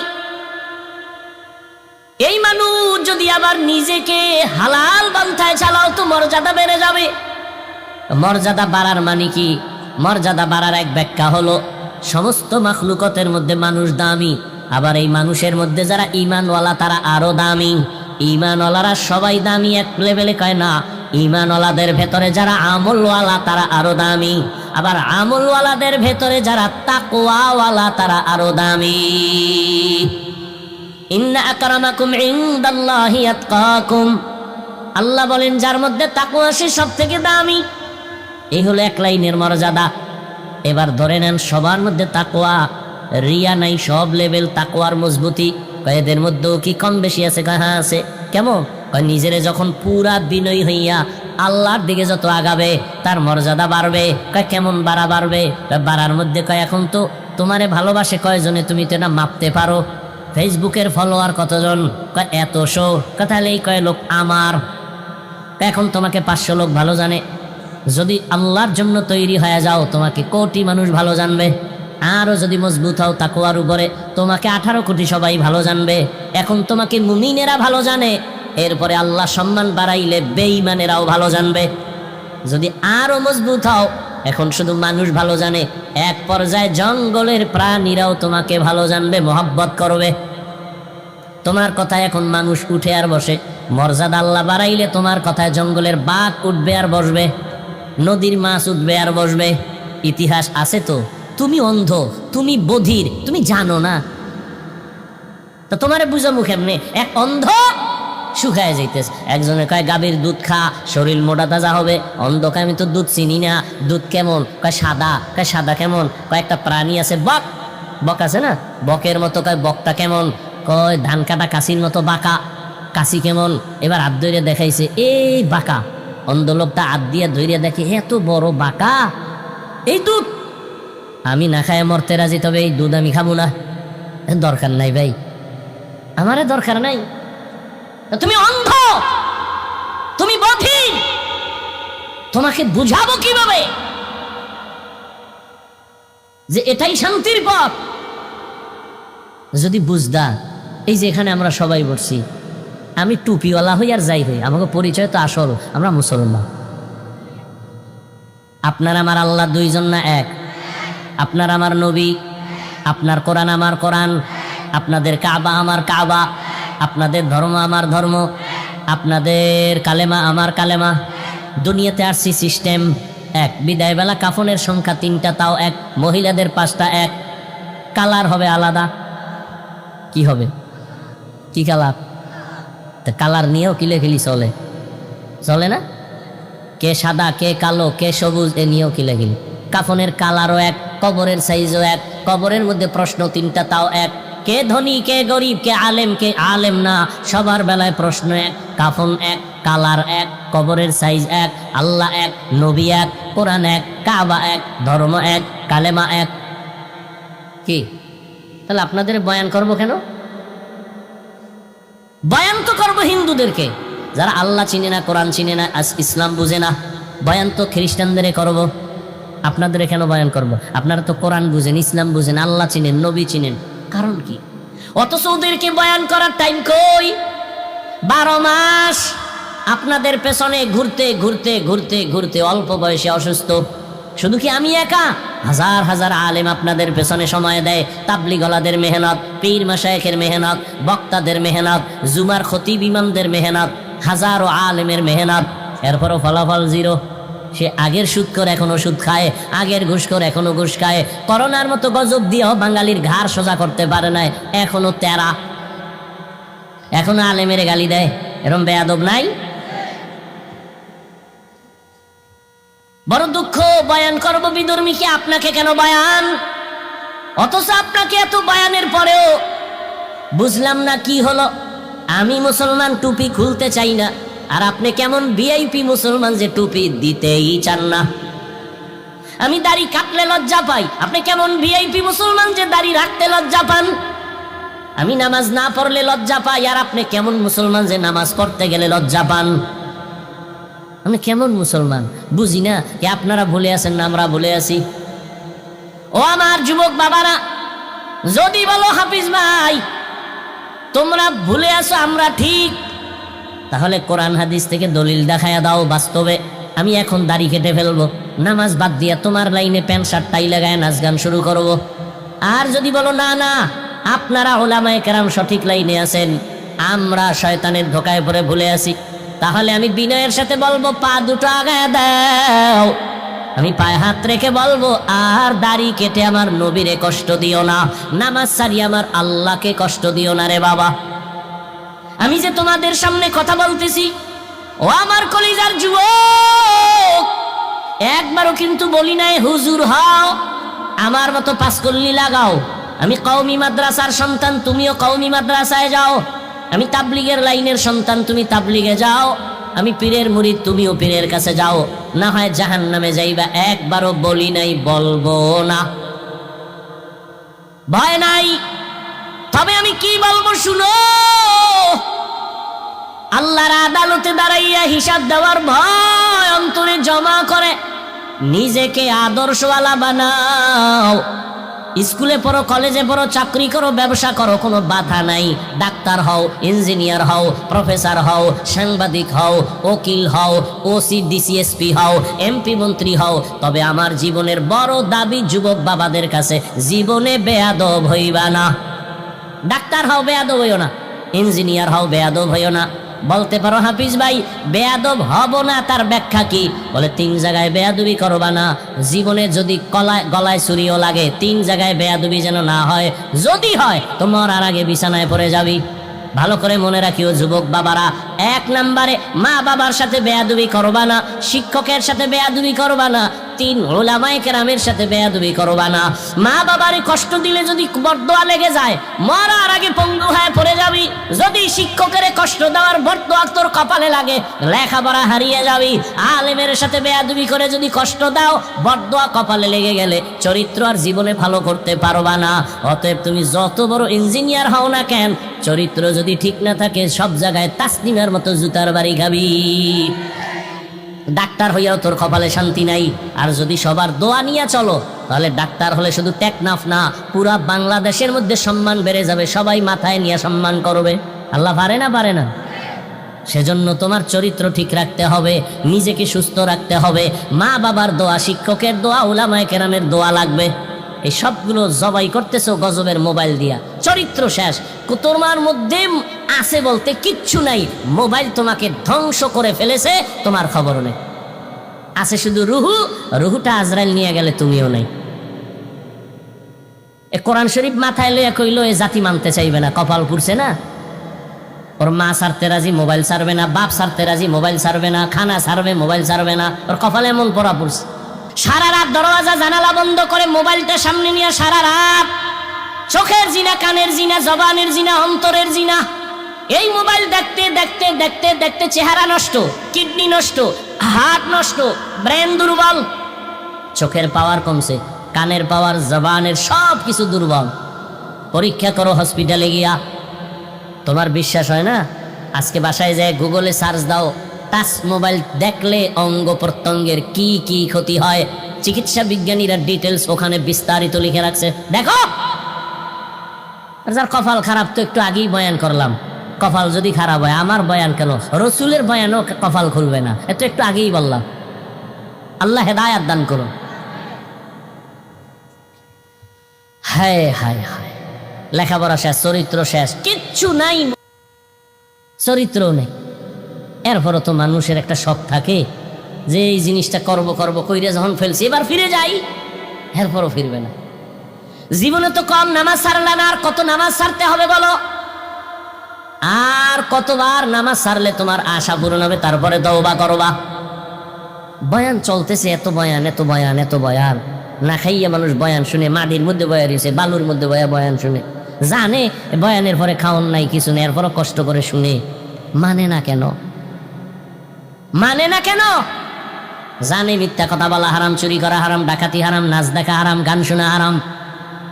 S1: এই মানুষ যদি আবার নিজেকে হালাল পন্থায় চালাও তো মর্যাদা বেড়ে যাবে। মর্যাদা বাড়ার মানে কি? মর্যাদা বাড়ার এক ব্যাখ্যা হলো, সমস্ত মাখলুকতের মধ্যে মানুষ দামি, আবার এই মানুষের মধ্যে যারা ঈমানওয়ালা তারা আরো দামি। ঈমানওয়ালারা সবাই দামি এক লেভেলে কয় না, ঈমানওয়ালাদের ভেতরে যারা আমলওয়ালা তারা আরো দামি, আবার আমলওয়ালাদের ভেতরে যারা তাকওয়াওয়ালা তারা আরো দামি। ইন্না আকরামাকুম ইনদাল্লাহি আতকাকুম। আল্লাহ বলেন যার মধ্যে তাকওয়া সে সব থেকে দামি। এই হলো এক লাইনের মর্যাদা। এবার ধরে নেন সবার মধ্যে তাকওয়া, রিয়া নাই, সব লেভেল তাকওয়ার মজবুতি। এদের মধ্যেও কি কম বেশি আছে? হ্যাঁ আছে। কেমন? নিজেরে যখন পুরা বিনয়ী হইয়া আল্লাহর দিকে যত আগাবে তার মর্যাদা বাড়বে। কেমন বাড়বে? বাড়ার মধ্যে এখন তো তোমারে ভালোবাসে কয়জনে তুমি তো না মাপতে পারো। ফেসবুকের ফলোয়ার কতজন? এত শো। তাহলে এই কয় লোক আমার। এখন তোমাকে 500 লোক ভালো জানে, যদি আল্লাহর জন্য তৈরি হয়ে যাও তোমাকে কোটি মানুষ ভালো জানবে। আরো যদি মজবুত হও তাকওয়ার উপরে, তোমাকে 18 কোটি সবাই ভালো জানবে। এখন তোমাকে মুমিনেরা ভালো জানে, এরপরে আল্লাহ সম্মান বাড়াইলে বেঈমানেরাও ভালো জানবে। যদি আরো মজবুত হও, এখন শুধু মানুষ ভালো জানে, এক পর্যায়ে জঙ্গলের প্রাণীরাও তোমাকে ভালো জানবে, মহব্বত করবে। তোমার কথায় এখন মানুষ উঠে আর বসে, মর্যাদা আল্লাহ বাড়াইলে তোমার কথায় জঙ্গলের বাঘ উঠবে আর বসবে, নদীর মাছ উঠবে আর বসবে। ইতিহাস আছে তো। তুমি অন্ধ, তুমি বধির, তুমি জানো না, তো তোমারে বুঝামু কেমনে? এক অন্ধ শুকায় যাইতেছে, একজনে কয় গাভীর দুধ খা, শরীর মোটা তাজা হবে। অন্ধ কয় আমি তো দুধ চিনি না, দুধ কেমন? কয় সাদা। কয় সাদা কেমন? কয় একটা প্রাণী আছে বক, বক আছে না, বকের মতো। কয় বকটা কেমন? কয় ধান কাটা কাশির মতো বাঁকা। কাশি কেমন? এবার হাত ধরে দেখাইছে, এই বাঁকা। অন্ধ লোকটা হাত দিয়ে ধরে দেখে এত বড় বাঁকা, এই দুধ আমি না খায় মরতে রাজি, তবে এই দুধ আমি খাবো না। দরকার নাই ভাই, আমারে দরকার নাই। তুমি অন্ধ, তুমি বধির, তোমাকে বুঝাবো কিভাবে যে এটাই শান্তির পথ? যদি বুঝদা, এই যে এখানে আমরা সবাই বসছি, আমি টুপিওয়ালা হই আর যাই হই, আমাকে পরিচয় তো আসল, আমরা মুসলমান। আপনার আমার আল্লাহ দুইজন না এক? আপনার আমার নবী, আপনার কোরআন আমার কোরআন, আপনাদের কাবা আমার কাবা, আপনাদের ধর্ম আমার ধর্ম, আপনাদের কালেমা আমার কালেমা। দুনিয়াতে আসছি সিস্টেম এক, বিদায়বেলা কাফনের সংখ্যা 3টা, তাও এক, মহিলাদের 5টা এক, কালার হবে আলাদা। কি হবে? কি কালার? তা কালার নিয়েও কিলেখিলি চলে, চলে না? কে সাদা, কে কালো, কে সবুজ, এ নিয়েও কিলেখিলি। কাফনের কালারও এক, কবরের সাইজও এক, কবরের মধ্যে প্রশ্ন 3টা, তাও এক। কে ধনী, কে গরিব, কে আলেম, কে আলেম না, সবার বেলায় প্রশ্ন এক, কাফন এক, কালার এক, কবরের সাইজ এক, আল্লাহ এক, নবী এক, কোরআন এক, কাবা এক, ধর্ম এক, কালেমা এক। কি তাহলে আপনাদের বয়ান করব কেন? বয়ান তো করবো হিন্দুদেরকে, যারা আল্লাহ চিনে না, কোরআন চিনে না, ইসলাম বুঝে না। বয়ান তো খ্রিস্টানদের করব, আপনাদের কেন বয়ান করব? আপনারা তো কোরআন বুঝেন, ইসলাম বুঝেন, আল্লাহ চিনেন, নবী চিনেন, কারণ কি? অথচ ওদেরকে বয়ান করার টাইম কই? 12 মাস আপনাদের পেছনে ঘুরতে ঘুরতে ঘুরতে ঘুরতে অল্প বয়সে অসুস্থ। শুধু কি আমি একা? হাজার হাজার আলেম আপনাদের পেছনে সময় দেয়। তাবলিগলাদের মেহনত, পীর মাশায়েখের মেহনত, বক্তাদের মেহনত, জুমার খতিব ইমামদের মেহনত, হাজারো আলেমের মেহনত, এরপরও ফলাফল জিরো। সে আগের সুদ করে এখনো সুদ খায়, আগের ঘুষ করে এখনো ঘুষ খায়। করোনার মতো গজব দিয়েও বাঙালির ঘাড় সোজা করতে পারে নাই, এখনো তেরা, এখনো আলেমের গালি দেয়। এরকম বেয়াদব নাই? বড় দুঃখ। বয়ান করব বিধর্মীকে, আপনাকে কেন বয়ান? অথচ আপনাকে এত বয়ানের পরেও বুঝলাম না কি হলো। আমি মুসলমান, টুপি খুলতে চাই না, আর আপনি কেমন ভিআইপি মুসলমান যে টুপি দিতেই চান না। আমি দাড়ি কাটলে লজ্জা পাই, আপনি কেমন ভিআইপি মুসলমান যে দাড়ি রাখতে লজ্জা পান। আমি নামাজ না পড়লে লজ্জা পাই, আর আপনি কেমন মুসলমান যে নামাজ পড়তে গেলে লজ্জা পান। আমি কেমন মুসলমান বুঝি না কি আপনারা ভুলে আছেন না আমরা ভুলে আছি? ও আমার যুবক বাবারা, যদি বলো হাফিজ ভাই তোমরা ভুলে আছো আমরা ঠিক, তাহলে কোরআন হাদিস থেকে দলিল দেখায়া দাও বাস্তবে। আমি এখন দাড়ি কেটে ফেলবো, নামাজ বাদ দিয়া তোমার লাইনে প্যান্ট শার্ট টাই লাগায় নাচ গান শুরু করবো। আর যদি বলো না না আপনারা ওলামায়ে কেরাম সঠিক লাইনে আছেন, আমরা শয়তানের ধোকায় পড়ে ভুলে আছি, তাহলে আমি বিনয়ের সাথে বলবো পা দুটো আগায় দাও। আমি পায়ে হাত রেখে বলবো, আর দাড়ি কেটে আমার নবীরে কষ্ট দিও না, নামাজ সারিয়ে আমার আল্লাহকে কষ্ট দিও না রে বাবা। আমি যে তোমাদের সামনে কথা বলতেছি, ও আমার কলিজার যুবক, একবারও কিন্তু বলি নাই হুজুর হও, আমার মতো পাঁচকল্লি লাগাও। আমি কওমি মাদ্রাসার সন্তান, তুমিও কওমি মাদ্রাসায় যাও। আমি তাবলিগের লাইনের সন্তান, তুমি তাবলিগে যাও। আমি পীরের মুরিদ, তুমিও পীরের কাছে যাও। না হয় জাহান্নামে যাইবা। একবারও বলি নাই, বলবো না, ভয় নাই। তবে আমি কি বলবো শুনো। আল্লাহর আদালতে দাঁড়াইয়া হিসাব দেওয়ার ভয় অন্তরে জমা করে। নিজেকে আদর্শওয়ালা বানাও। স্কুলে পড়ো, কলেজে পড়ো, চাকরি করো, ব্যবসা করো, কোনো বাধা নাই। ডাক্তার হও, ইঞ্জিনিয়ার হও, প্রফেসর হও, সাংবাদিক হও, উকিল হও, ওসি ডিসিএসপি হও, এমপি মন্ত্রী হও। তবে আমার জীবনের বড় দাবি যুবক বাবাদের কাছে, জীবনে বেয়াদব হইবা না। ডাক্তার হও, বেয়াদব হইও না। ইঞ্জিনিয়ার হও, বেয়াদব হইও না। বলতে পারো হাফিজ ভাই বেয়াদব হব না, তার ব্যাখ্যা কি? বলে 3 জায়গায় বেয়াদবি করবা না। জীবনে যদি গলায় ছুরিও লাগে, 3 জায়গায় বেয়াদবি যেন না হয়। যদি হয় তো মরার আগে বিছানায় পড়ে যাবি। ভালো করে মনে রাখিও যুবক বাবারা, 1 নম্বরে মা বাবার সাথে বেয়াদবি করবা না, শিক্ষকের সাথে বেয়াদবি করবা না, 3 উলামায়ে কেরামের সাথে বেয়াদবি করবা না। মা বাবারে কষ্ট দিলে যদি বরদোয়া লেগে যায়, মরার আগে পঙ্গু হয়ে পড়ে যাবি। যদি শিক্ষকের কষ্ট দেওয়ার বরদোয়া তোর কপালে লাগে, লেখাপড়া হারিয়ে যাবি। আলেমের সাথে বেয়াদবি করে যদি কষ্ট দাও, বরদোয়া কপালে লেগে গেলে চরিত্র আর জীবনে ভালো করতে পারবা না। অতএব তুমি যত বড় ইঞ্জিনিয়ার হও না কেন, চরিত্র যদি ঠিক না থাকে, সব জায়গায় তাসনিমের মতো জুতার বাড়ি খাবি। ডাক্তার হইয়াও তোর কপালে শান্তি নাই। আর যদি সবার দোয়া নিয়ে চলো, তাহলে ডাক্তার হলে শুধু টেকনাফ না, পুরা বাংলাদেশের মধ্যে সম্মান বেড়ে যাবে। সবাই মাথায় নিয়ে সম্মান করবে। আল্লাহ পারে না? পারে না? সেজন্য তোমার চরিত্র ঠিক রাখতে হবে, নিজেকে সুস্থ রাখতে হবে। মা বাবার দোয়া, শিক্ষকের দোয়া, উলামায়ে কেরামের দোয়া লাগবে। এই সবগুলো জবাই করতেছো গজবের মোবাইল দিয়া। চরিত্র শেষ। তোমার মধ্যে আছে বলতে কিচ্ছু নাই। মোবাইল তোমাকে ধ্বংস করে ফেলেছে, তোমার খবর নেই। আছে শুধু রুহু। রুহুটা আজরাইল নিয়ে গেলে তুমিও নাই। কোরআন শরীফ মাথায় লইয়া কইল এ জাতি মানতে চাইবে না, কপাল পুড়ছে না। ওর মা ছাড়তে রাজি, মোবাইল ছাড়বে না। বাপ ছাড়তে রাজি, মোবাইল ছাড়বে না। খানা ছাড়বে, মোবাইল ছাড়বে না। ওর কপালে এমন পড়া পড়ছে। সারা রাত দরওয়াজা জানালা বন্ধ করে মোবাইলটা সামনে নিয়ে সারা রাত চোখের জিনা, কানের জিনা, জবানের জিনা, অন্তরের জিনা। এই মোবাইল দেখতে দেখতে দেখতে দেখতে চেহারা নষ্ট, কিডনি নষ্ট, হার্ট নষ্ট, ব্রেন দুর্বল। চোখের পাওয়ার কমছে, কানের পাওয়ার, জবানের সব কিছু দুর্বল। পরীক্ষা করো হসপিটালে গিয়া। তোমার বিশ্বাস হয় না? আজকে বাসায় যায় গুগলে সার্চ দাও, টাচ মোবাইল দেখলে অঙ্গ প্রত্যঙ্গের কি কি ক্ষতি হয়, চিকিৎসা বিজ্ঞানীরা ডিটেলস ওখানে বিস্তারিত লিখে রাখছে। দেখো। আর যার কপাল খারাপ তো একটু আগেই বয়ান করলাম। কপাল যদি খারাপ হয়, আমার বয়ান কেন, রসুলের বয়ানও কপাল খুলবে না, এত একটু আগেই বললাম। আল্লাহ হেদায়াত দান করো। হায় হায় হায়, লেখাপড়া শেষ, চরিত্র শেষ, কিচ্ছু নাই, চরিত্রও নেই। এরপরও তো মানুষের একটা শখ থাকে যে এই জিনিসটা করব করব কইরে যখন ফেলছি এবার ফিরে যাই, এরপরও ফিরবে না। জীবনে তো কম নামাজ ছাড়লা না, আর কত নামাজ ছাড়তে হবে বলো? আর কতবার নামাজ ছাড়লে তোমার আশা পূরণ হবে? তারপরে তওবা করবা। বয়ান চলতেছে, এত বয়ান, এত বয়ান, এত বয়ান। না খাইয়া মানুষ বয়ান শুনে, মাটির মধ্যে বয়া রয়েছে, বালুর মধ্যে বয়ান শুনে, জানে বয়ানের পরে খাওন নাই, কিছু নেই, এরপরও কষ্ট করে শুনে। মানে না কেন? মানে না কেন? জানে মিথ্যা কথা বলা হারাম, চুরি করা হারাম, ডাকাতি হারাম, নাচ দেখা হারাম, গান শোনা হারাম,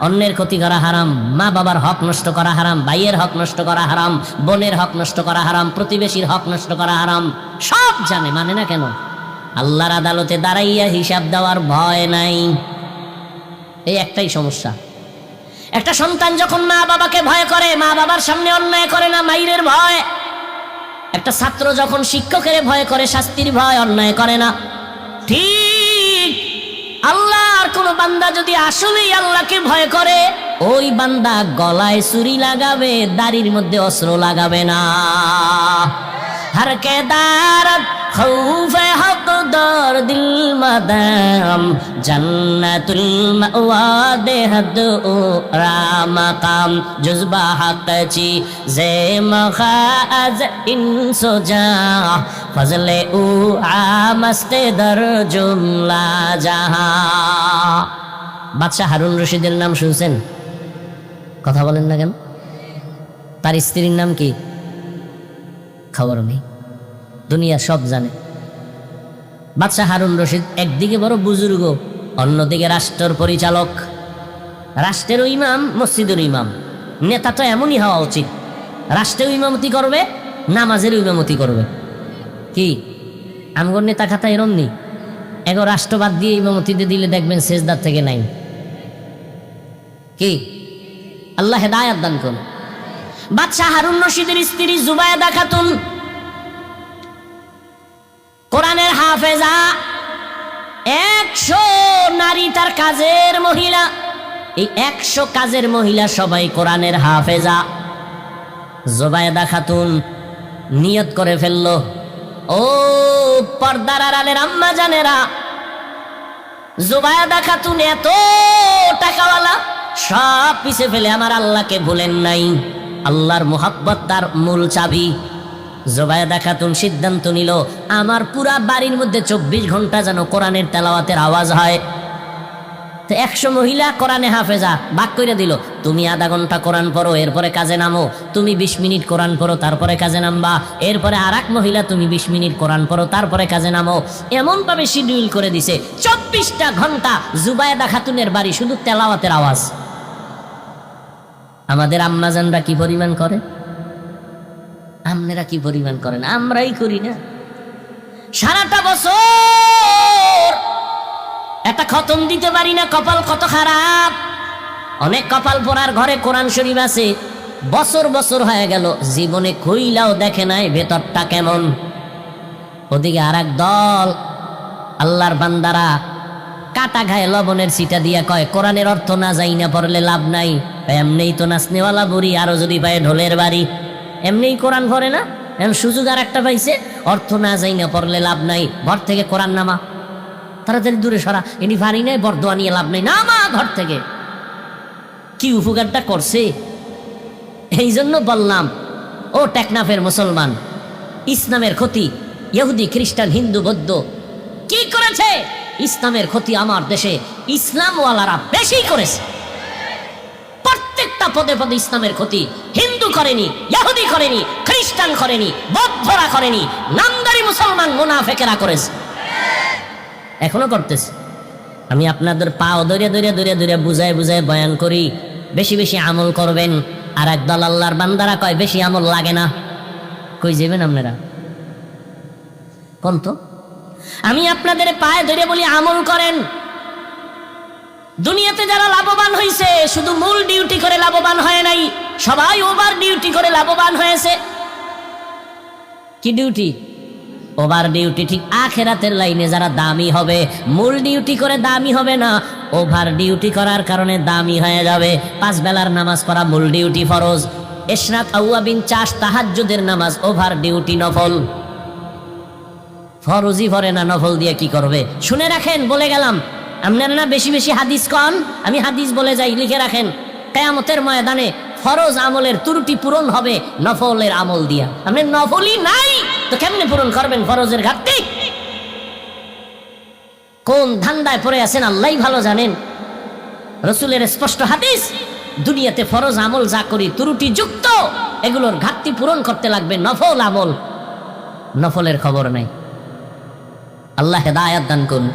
S1: অন্যের ক্ষতি করা হারাম, মা বাবার হক নষ্ট করা হারাম, ভাইয়ের হক নষ্ট করা হারাম, বোনের হক নষ্ট করা হারাম, প্রতিবেশীর হক নষ্ট করা হারাম, সব জানে। মানে না কেন? আল্লাহর আদালতে দাঁড়াইয়া হিসাব দেওয়ার ভয় নাই। এই একটাই সমস্যা। একটা সন্তান যখন মা বাবাকে ভয় করে, মা বাবার সামনে অন্যায় করে না, মাইরের ভয়। একটা ছাত্র যখন শিক্ষকের ভয় করে, শাস্তির ভয়, অন্যায় করে না। ঠিক আল্লাহর কোন বান্দা যদি আসলেই আল্লাহকে ভয় করে, ওই বান্দা গলায় ছুরি লাগাবে, দাড়ির মধ্যে অস্ত্র লাগাবে না। हर के दारत खौफ हक दर दिल मदाम जन्नतुल मअवा देहद रामकाम जुज़बा हक़ची ज़े मखाज़ इंसोजा फज़ले उ आमस्ते दर जुमला जहां। বাদশাহ হারুন রশিদের নাম শুনছেন? কথা বলেন না কেন? তার স্ত্রীর নাম কি? খবর নেই, দুনিয়া সব জানে। বাদশাহ হারুন রশিদ একদিকে বড় বুজুর্গ, অন্যদিকে রাষ্ট্রের পরিচালক, রাষ্ট্রের ইমাম, মসজিদের ইমাম। নেতা তো এমনই হওয়া উচিত। রাষ্ট্রেও ইমামতি করবে, নামাজের ইমামতি করবে। কি আমগর নেতা খাতা এরম নি? এগো রাষ্ট্রবাদ দিয়ে ইমামতিতে দিলে দেখবেন সেজদার থেকে নাই। কি আল্লাহ হেদায়াত দান করুন। বাদশাহ হারুন রশিদের স্ত্রী জুবায়েদা খাতুন কোরআনের হাফেজা, 100 নারী তার কাজের মহিলা। এই 100 কাজের মহিলা সবাই কোরআনের হাফেজা। জুবায়েদা খাতুন নিয়ত করে ফেললো, ও পর্দার আড়ালের আম্মা জানেরা, জুবায়েদা খাতুন এত টাকাওয়ালা, সব পিছে ফেলে আমার আল্লাহকে ভুলেন নাই। আল্লাহর মুহাব্বত তার মূল চাবি। জুবায়েদা খাতুন সিদ্ধান্ত নিল, আমার পুরা বাড়ির মধ্যে 24 ঘন্টা যেন কোরআনের তেলাওয়াতের আওয়াজ হয়। তো 100 মহিলা কোরআনে হাফেজা ভাগ করে দিল, তুমি আধা ঘন্টা কোরআন পড়ো, এরপরে কাজে নামো। তুমি 20 মিনিট কোরআন পড়ো, তারপরে কাজে নামবা। এরপরে আর এক মহিলা, তুমি 20 মিনিট কোরআন পড়ো, তারপরে কাজে নামো। এমন ভাবে শিডিউল করে দিছে, 24টা ঘন্টা জুবায়েদা খাতুনের বাড়ি শুধু তেলাওয়াতের আওয়াজ। আমাদের আম্মাজানরা কি পরিমাণ করে, আপনারা কি পরিমাণ করেন, আমরাই করি না। সারাটা বছর একটা খতম দিতে পারি না, কপাল কত খারাপ। অনেক কপাল পড়ার ঘরে কোরআন শরীফ আছে, বছর বছর হয়ে গেল, জীবনে খুইলাও দেখে নাই ভেতরটা কেমন। ওদিকে আর এক দল আল্লাহর বান্দারা কাটা ঘায়ে লবণের সিটা দিয়া কয়, কোরআনের অর্থ না যাই না পড়লে লাভ নাই। এমনিই তো নাচনেওয়ালা বুড়ি, আরো যদি পায় ঢোলের বাড়ি। এমনিই কোরআন পড়ে না, এমন সুযোগ আর একটা পাইছে, অর্থ না যাই না পড়লে লাভ নাই, ঘর থেকে কোরআন নামা, তাড়াতাড়ি দূরে সরা, এনি পারি নাই, বরদোয়া নিয়ে লাভ নাই, নামা ঘর থেকে। কি উপকারটা করছে। এই জন্য বললাম, ও টেকনাফের মুসলমান, ইসলামের ক্ষতি ইহুদি খ্রিস্টান হিন্দু বৌদ্ধ কি করেছে? ইসলামের ক্ষতি আমার দেশে ইসলামওয়ালারা বেশি করেছে। প্রত্যেকটা পদে পদে ইসলামের ক্ষতি হিন্দু করেনি, ইহুদি করেনি, খ্রিস্টান করেনি, বৌদ্ধরা করেনি, নামদারি মুসলমান মুনাফেকেরা করেছে, এখনো করতেছে। আমি আপনাদের পাও ধরে ধরে ধরে ধরে বুঝায় বুঝায় বয়ান করি, বেশি বেশি আমল করবেন। আর একদল আল্লাহর বান্দারা কয় বেশি আমল লাগে না। কই যাবেন আপনারা কোন? তো আমি আপনাদের পায়ে ধরে বলি আমল করেন। দুনিয়াতে যারা লাভবান হয়েছে শুধু মূল ডিউটি করে লাভবান হয় নাই, সবাই ওভার ডিউটি করে লাভবান হয়েছে। কি ডিউটি? Over duty. ঠিক আখেরাতের লাইনে যারা দামি হবে, মূল ডিউটি করে দামি হবে না, ওভার ডিউটি করার কারণে দামি হয়ে যাবে। 5 বেলার নামাজ পড়া মূল ডিউটি ফরজ, ইশরাক আউয়াবিন চাষ তাহাজ্জুদের নামাজ ওভার ডিউটি নফল। ফরজই পড়ে না, নফল দিয়ে কি করবে? শুনে রাখেন, বলে গেলাম, আপনারা না বেশি বেশি হাদিস কন, আমি হাদিস বলে যাই, লিখে রাখেন। কিয়ামতের ময়দানে ফরজ আমলের ত্রুটি পূরণ হবে নফলের আমল দিয়া। আপনি নফলই নাই তো কেমনে পূরণ করবেন ফরজের ঘাটতি? কোন ধান্দায় পড়ে আছেন আল্লাহই ভালো জানেন। রাসূলের স্পষ্ট হাদিস, দুনিয়াতে ফরজ আমল যা করি ত্রুটি যুক্ত, এগুলোর ঘাটতি পূরণ করতে লাগবে নফল আমল। নফলের খবর নাই। আল্লাহ হেদায়াত দান করুন।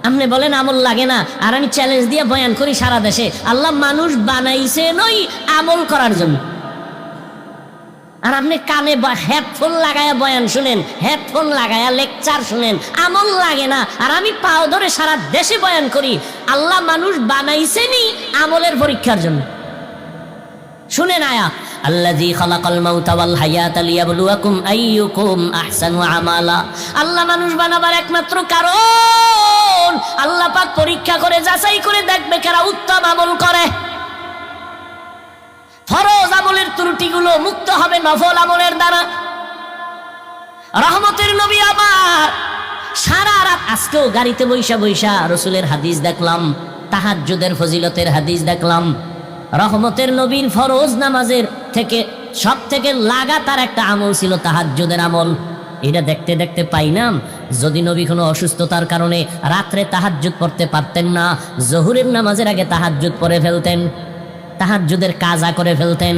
S1: আপনি বলেন আমল লাগে না, আর আমি চ্যালেঞ্জ দিয়ে বয়ান করি সারা দেশে, আল্লাহ মানুষ বানাইছে নই আমল করার জন্য। আর আপনি কানে হেডফোন লাগায়া বয়ান শুনেন, হেডফোন লাগায়া লেকচার শুনেন, আমল লাগে না। আর আমি পাও ধরে সারা দেশে বয়ান করি, আল্লাহ মানুষ বানাইছে নি আমলের পরীক্ষার জন্য। শুনেন আয়াত, আল্লাযী খালাকাল মাউতা ওয়াল হায়াতা লিয়াবলুয়াকুম আইয়ুকুম আহসানু আমালা। আল্লাহ মানুষ বানাবার একমাত্র কারণ, আল্লাহ পাক পরীক্ষা করে যাচাই করে দেখবে কারা উত্তম আমল করে। ফরজ আমলের ত্রুটিগুলো মুক্ত হবে নফল আমলের দ্বারা। রহমতের নবী আমার সারা রাত, আজকেও গাড়িতে বৈশা বৈশা রাসূলের হাদিস দেখলাম, তাহাজ্জুদের ফজিলতের হাদিস দেখলাম। রহমতের নবীর ফরজ নামাজের থেকে সব থেকে লাগাতার একটা আমল ছিল তাহাজ্জুদের আমল। এটা দেখতে দেখতে পাইলাম, যদি নবী কোনো অসুস্থতার কারণে রাত্রে তাহাজ্জুদ পড়তে পারতেন না, জোহরের নামাজের আগে তাহাজ্জুদ পড়ে ফেলতেন, তাহাজ্জুদের কাজা করে ফেলতেন।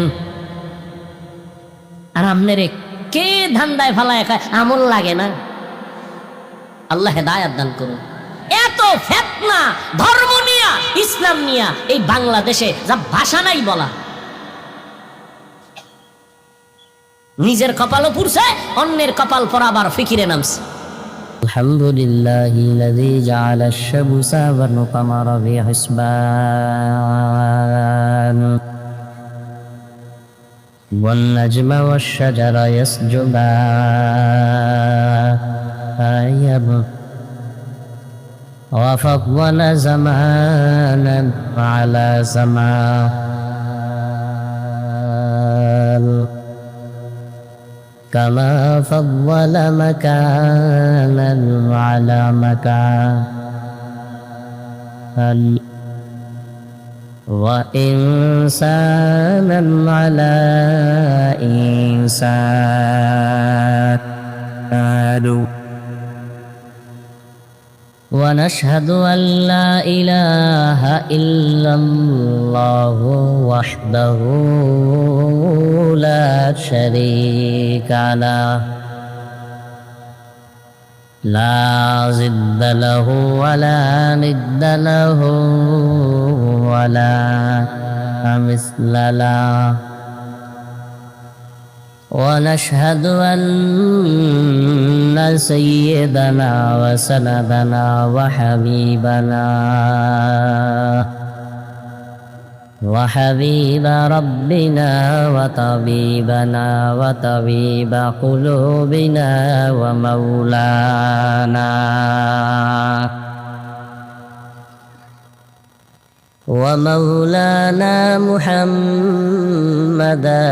S1: আর আপনারে কে ধান্দায় ফালায় খায় আমল লাগে না? আল্লাহ হেদায়াত দান করুন। এত ফিতনা ধর্ম নিয়া, ইসলাম নিয়া এই বাংলাদেশে যা ভাষা নাই বলা। নিজের কপালও পুড়ছে, অন্যের কপাল পরাবার ফিকিরে নামছে। আলহামদুলিল্লাহিল্লাযী জাআলা আশ-শামসা ওয়াল কামারা বিহিসবান ওয়ান নাজমা ওয়াশ-শাজারা ইয়াসজুদান ওয়া ফাদ্দালা জামানান আলা জামান كما فضل مكانا على مكان وإنسانا على إنسان ونشهد أن لا إله إلا الله وحده لا شريك له لا ضد له ولا ند له ولا مثل له ونشهد أن سيدنا وسندنا وحبيب ربنا وطبيبنا وطبيب قلوبنا ومولانا محمدا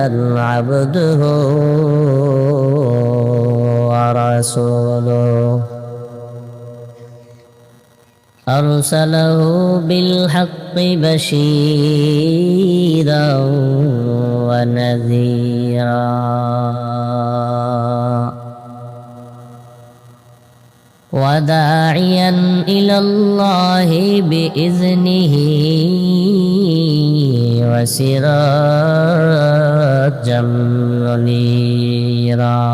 S1: عبده ورسوله أرسله بالحق بشيرا ونذيرا وداعيا إلى الله بإذنه وسراجا منيرا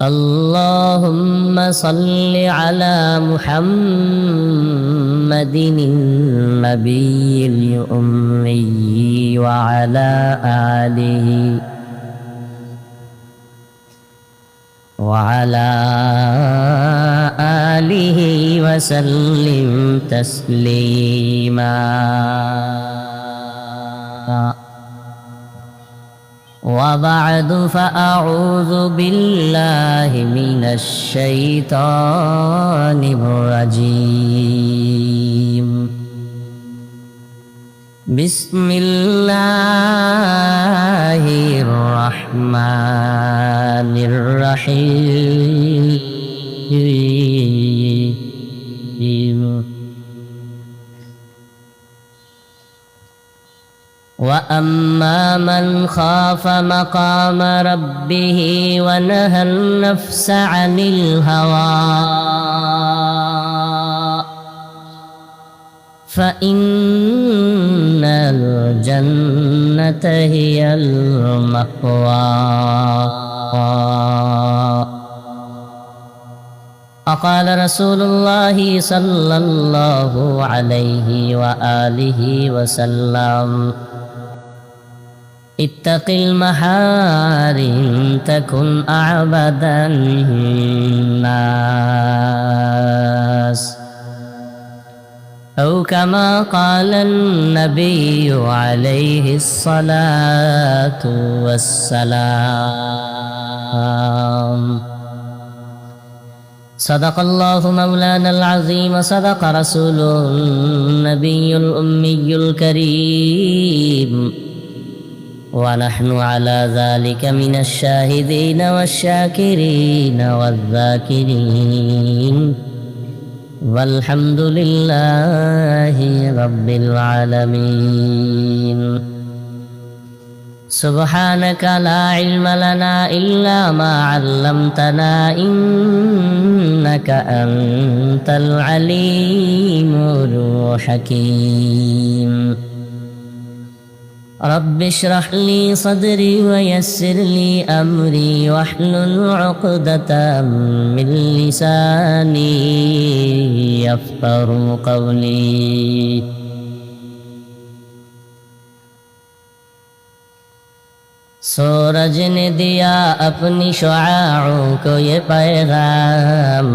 S1: اللهم صل على محمد النبي الأمي وعلى آله وسلم تسليما وبعد فأعوذ بالله من الشيطان الرجيم بسم الله الرحمن الرحيم وأما من خاف مقام ربه ونهى النفس عن الهوى فإن الجنة هي المأوى وقال رسول الله صلى الله عليه وآله وسلم اتق المحارم تكن أعبد الناس أو كما قال النبي عليه الصلاة والسلام صدق الله مولانا العظيم صدق رسوله النبي الأمي الكريم ونحن على ذلك من الشاهدين والشاكرين والذاكرين والحمد لله رب العالمين سبحانك لا علم لنا إلا ما علمتنا إنك أنت العليم الحكيم رب اشرح لي صدري ويسر لي أمري واحلل عقدة من لساني يفقهوا قولي सूरज ने दिया अपनी शुआओं को ये पैगाम,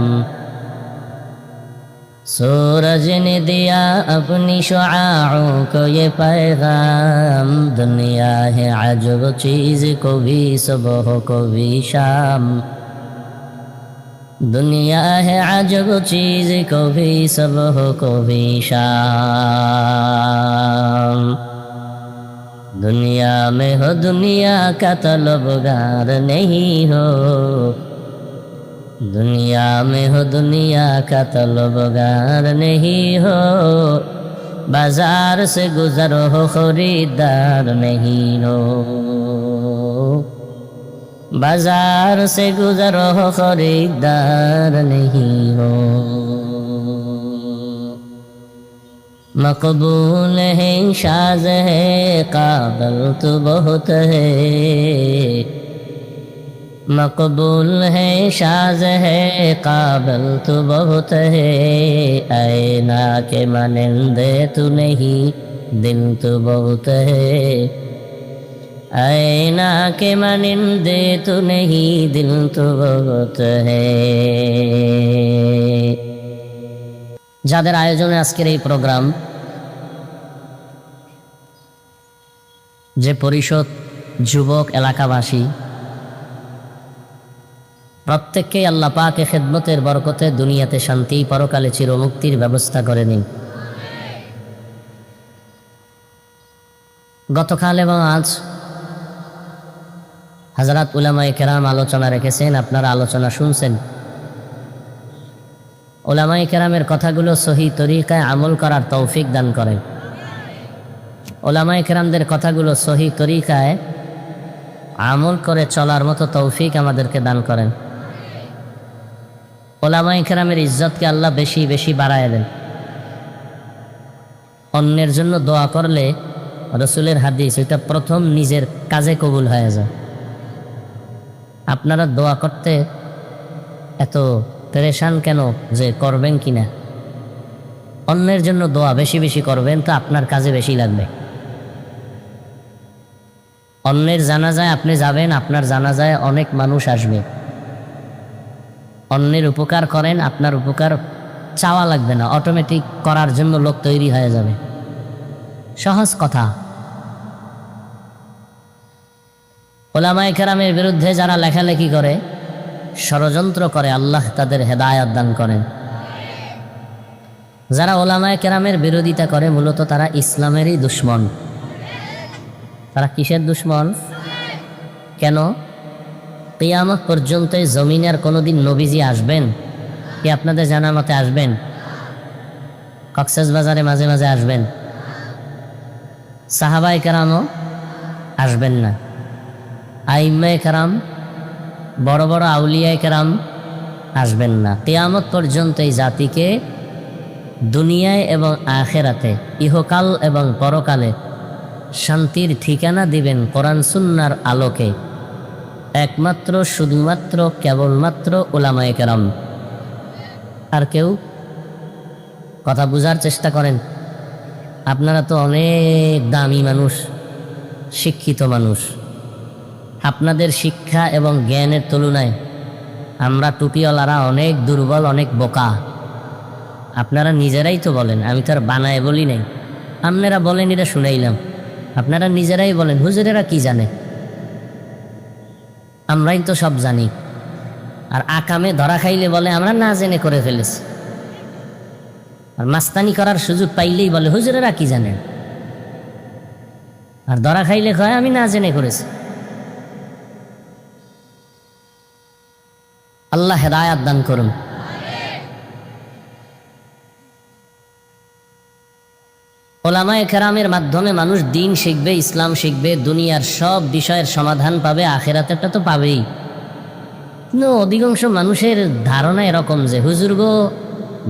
S1: सूरज ने दिया अपनी शुआओं को ये पैगाम, दुनिया है अजब चीज को भी सुबह को भी शाम, दुनिया है अजब चीज को भी सुबह को भी शाम। दुनिया में हो दुनिया का तलबगार नहीं हो, दुनिया में हो दुनिया का तलबगार नहीं हो, बाजार से गुजर हो खरीदार नहीं हो, बाजार से गुजर हो खरीदार नहीं हो। मकबूल है शाज है काबिल तो बहुत है, मकबूल है शाज है काबिल तो बहुत है, ऐना के मानिंदे तू नहीं दिल तो बहुत है, ऐना के मानिंदे तू नहीं दिल तो बहुत है। যাদের আয়োজনে আজকের এই প্রোগ্রাম, যে পরিষদ যুবক এলাকাবাসী প্রত্যেককেই আল্লাহ পাকে খেদমতের বরকতে দুনিয়াতে শান্তি পরকালে চিরমুক্তির ব্যবস্থা করে নিন। গতকাল এবং আজ হযরত উলামায়ে কেরাম আলোচনা রেখেছেন, আপনারা আলোচনা শুনছেন। উলামায়ে কেরামের কথাগুলো সহি তরিকায় আমল করার তৌফিক দান করেন। উলামায়ে কেরামদের কথাগুলো সহি তরিকায় আমল করে চলার মতো তৌফিক আমাদেরকে দান করেন। উলামায়ে কেরামের ইজ্জতকে আল্লাহ বেশি বেশি বাড়ায় দেন। অন্যের জন্য দোয়া করলে রাসূলের হাদিস ওইটা প্রথম নিজের কাজে কবুল হয়ে যায়। আপনারা দোয়া করতে এত পেরেশান কেন যে করবেন কিনা? অন্যের জন্য দোয়া বেশি বেশি করবেন তো আপনার কাজে বেশি লাগবে। অন্যের জানাজায় আপনি যাবেন, আপনার জানাজায় অনেক মানুষ আসবে। অন্যের উপকার করেন, আপনার উপকার চাওয়া লাগবে না, অটোমেটিক করার জন্য লোক তৈরি হয়ে যাবে। সহজ কথা। উলামায়ে কেরামের বিরুদ্ধে যারা লেখালেখি করে, ষড়যন্ত্র করে, আল্লাহ তাদের হেদায়েত দান করেন। যারা উলামায়ে কেরামের বিরোধিতা করে মূলত তারা ইসলামেরই দুশমন। তারা কিসের দুশমন? কেন? কিয়ামত পর্যন্ত এই জমিনে আর কোনোদিন নবীজি আসবেন কি? আপনাদের জানা মতে আসবেন? কক্সবাজারে মাঝে মাঝে আসবেন। সাহাবায়ে কেরামও আসবেন না। আইম্মায়ে কেরাম, বড় বড় আউলিয়ায়ে কেরাম আসবেন না। কিয়ামত পর্যন্ত এই জাতিকে দুনিয়ায় এবং আখিরাতে, ইহকাল এবং পরকালে শান্তির ঠিকানা দিবেন কোরআন সুন্নাহর আলোকে একমাত্র শুধুমাত্র কেবলমাত্র উলামায়ে কেরাম। আর কেউ? কথা বুঝার চেষ্টা করেন। আপনারা তো অনেক দামি মানুষ, শিক্ষিত মানুষ। আপনাদের শিক্ষা এবং জ্ঞানের তুলনায় আমরা টুপিওয়ালারা অনেক দুর্বল, অনেক বোকা। আপনারা নিজেরাই তো বলেন, আমি তো আর বানায় বলি নাই। আপনারা বলেন, এটা শুনাইলাম। আপনারা নিজেরাই বলেন হুজুরেরা কি জানে? আমরাই তো সব জানি। আর আকামে ধরা খাইলে বলে আমরা না জেনে করে ফেলেছি। আর মাস্তানি করার সুযোগ পাইলেই বলে হুজুরেরা কি জানে। আর ধরা খাইলে কয় আমি না জেনে করেছি। আল্লাহ হেদায়াত দান করুন। উলামায়ে কেরামের মাধ্যমে মানুষ দিন শিখবে, ইসলাম শিখবে, দুনিয়ার সব বিষয়ের সমাধান পাবে, আখিরাতেরটা তো পাবেই। কিন্তু অধিকাংশ মানুষের ধারণা এরকম যে হুজুরগো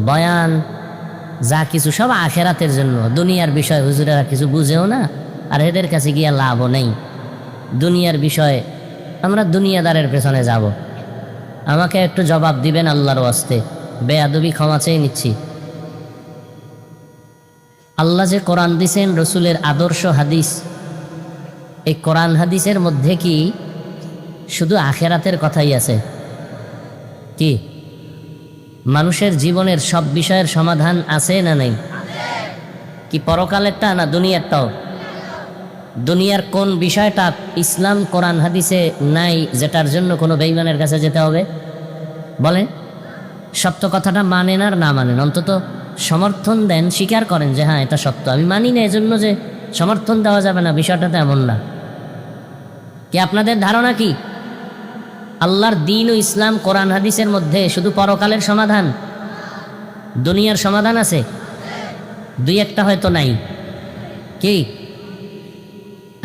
S1: বয়ান যা কিছু সব আখিরাতের জন্য, দুনিয়ার বিষয় হুজুরেরা কিছু বুঝেও না, আর এদের কাছে গিয়া লাভও নেই। দুনিয়ার বিষয়ে আমরা দুনিয়াদারের পেছনে যাব। আমাকে একটু জবাব দিবেন আল্লাহর ওয়াস্তে, বেয়াদবি ক্ষমা চেয়ে নিচ্ছি। আল্লাহ যে কোরআন দিছেন, রসুলের আদর্শ হাদিস, এই কোরআন হাদিসের মধ্যে কি শুধু আখেরাতের কথাই আছে? কি মানুষের জীবনের সব বিষয়ের সমাধান আছে না নাই? কি পরকালেরটা না দুনিয়ারটাও? দুনিয়ার কোন বিষয়টা ইসলাম কোরআন হাদিসে নাই যেটার জন্য কোনো বেঈমানের কাছে যেতে হবে? বলেন, সত্য কথাটা মানেন আর না মানেন, অন্তত সমর্থন দেন, স্বীকার করেন যে হ্যাঁ এটা সত্য। আমি মানি না এজন্য যে সমর্থন দেওয়া যাবে না, বিষয়টা তো এমন না। কি আপনাদের ধারণা কি আল্লাহর দ্বীন ও ইসলাম কোরআন হাদিসের মধ্যে শুধু পরকালের সমাধান? দুনিয়ার সমাধান আছে? দুই একটা হয়তো নাই। কি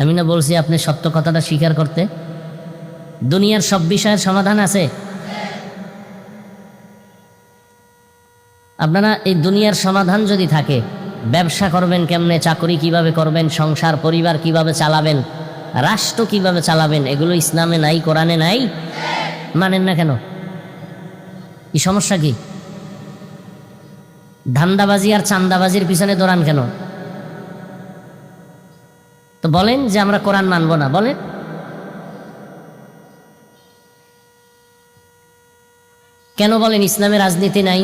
S1: আমি না বলছি আপনি সত্য কথাটা স্বীকার করতে? দুনিয়ার সব বিষয়ের সমাধান আছে। আপনারা এই দুনিয়ার সমাধান যদি থাকে, ব্যবসা করবেন কেমনে, চাকরি কিভাবে করবেন, সংসার পরিবার কিভাবে চালাবেন, রাষ্ট্র কিভাবে চালাবেন, এগুলো ইসলামে নাই, কোরআনে নাই। মানেন না কেন? কি সমস্যা কি? ধান্দাবাজি আর চান্দাবাজির পিছনে দৌড়ান কেন? তো বলেন যে আমরা কোরআন মানব না, বলেন। কেন বলেন ইসলামে রাজনীতি নাই?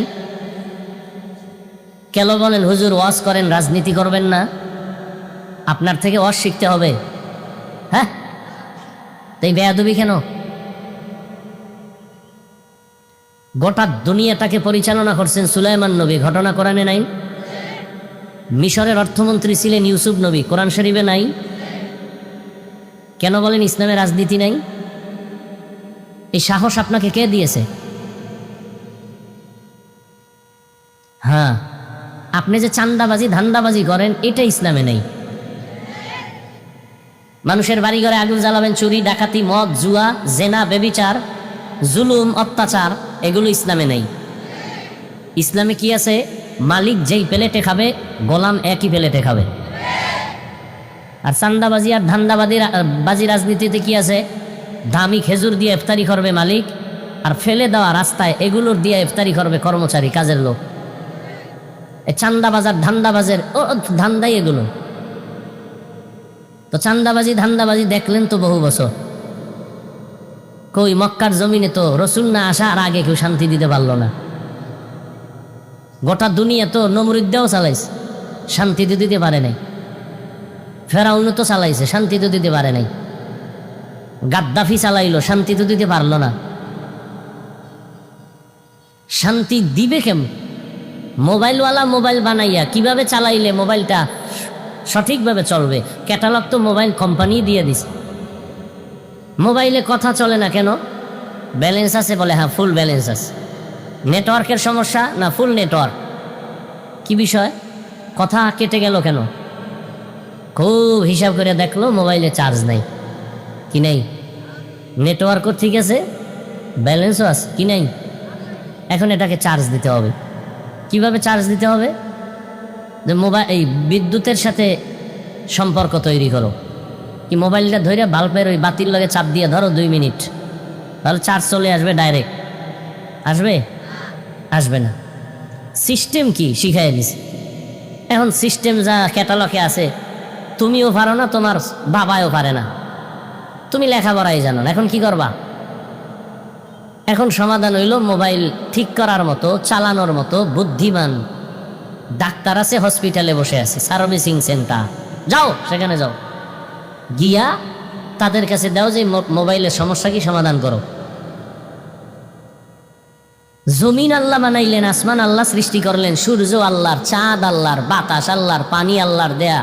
S1: কেন বলেন হুজুর ওয়াজ করেন রাজনীতি করবেন না? আপনার থেকে ওয়াজ শিখতে হবে। হ্যাঁ, তাই বেয়াদবি কেন? গোটা দুনিয়াটাকে পরিচালনা করছেন সুলাইমান নবী, ঘটনা কোরআনে নাই? মিশরের অর্থমন্ত্রী ছিলেন ইউসুফ নবী, কোরআন শরীফে নাই? কেন বলেন ইসলামে রাজনীতি নাই? এই সাহস আপনাকে কে দিয়েছে? হ্যাঁ, আপনি যে চান্দাবাজি ধান্দাবাজি করেন এটা ইসলামে নেই। মানুষের বাড়ি ঘরে আগুন জ্বালাবেন, চুরি ডাকাতি মদ জুয়া জেনা বেবিচার জুলুম অত্যাচার, এগুলো ইসলামে নেই। ইসলামে কি আছে? মালিক যেই প্লেটে খাবে গোলাম একই প্লেটে খাবে। আর চান্দাবাজি আর ধান্দাবাজি রাজনীতিতে কি আছে? দামি খেজুর দিয়ে ইফতারি করবে মালিক, আর ফেলে দেওয়া রাস্তায় এগুলোর দিয়ে ইফতারি করবে কর্মচারী, কাজের লোক। এই চান্দাবাজার ধান্দাবাজের ধান্দাই এগুলো। তো চান্দাবাজি ধান্দাবাজি দেখলেন তো বহু বছর। কই মক্কার জমিনে তো রসুল না আসার আগে কেউ শান্তি দিতে পারলো না। গোটা দুনিয়া তো নমরুদ্দাও চালাইছে, শান্তি তো দিতে পারে নাই। ফেরাউন তো চালাইছে, শান্তি তো দিতে পারে নাই। গাদ্দাফি চালাইলো, শান্তি তো দিতে পারলো না। শান্তি দিবে কেমন? মোবাইলওয়ালা মোবাইল বানাইয়া কিভাবে চালাইলে মোবাইলটা সঠিকভাবে চলবে? ক্যাটালগ তো মোবাইল কোম্পানি দিয়ে দিছে। মোবাইলে কথা চলে না কেন? ব্যালেন্স আছে বলে, হ্যাঁ ফুল ব্যালেন্স আছে। নেটওয়ার্কের সমস্যা না ফুল নেটওয়ার্ক? কি বিষয়? কথা কেটে গেল কেন? খুব হিসাব করে দেখলো মোবাইলে চার্জ নাই। কি নেই? নেটওয়ার্কও ঠিক আছে, ব্যালেন্সও আছে, কি নেই? এখন এটাকে চার্জ দিতে হবে। কিভাবে চার্জ দিতে হবে? যে মোবাইল এই বিদ্যুতের সাথে সম্পর্ক তৈরি করো। কি মোবাইলটা ধরে বাল্বের ওই বাতির লগে চাপ দিয়ে ধরো 2 মিনিট, তাহলে চার্জ চলে আসবে ডাইরেক্ট। আসবে? আসবে না। সিস্টেম কি শিখাই দিছে। এখন সিস্টেম যা ক্যাটালগে আছে তুমিও পারো না, তোমার বাবাও পারে না, তুমি লেখাপড়াই জানো না। এখন কি করবা? এখন সমাধান হইল মোবাইল ঠিক করার মতো, চালানোর মতো বুদ্ধিমান ডাক্তার আছে, হসপিটালে বসে আছে, সার্ভিসিং সেন্টার। যাও সেখানে যাও, গিয়া তাদের কাছে দাও যে মোবাইলের সমস্যা কি সমাধান করো। জমিন আল্লাহ বানাইলেন, আসমান আল্লাহ সৃষ্টি করলেন, সূর্য আল্লাহর, চাঁদ আল্লাহর, বাতাস আল্লাহর, পানি আল্লাহর দেয়া,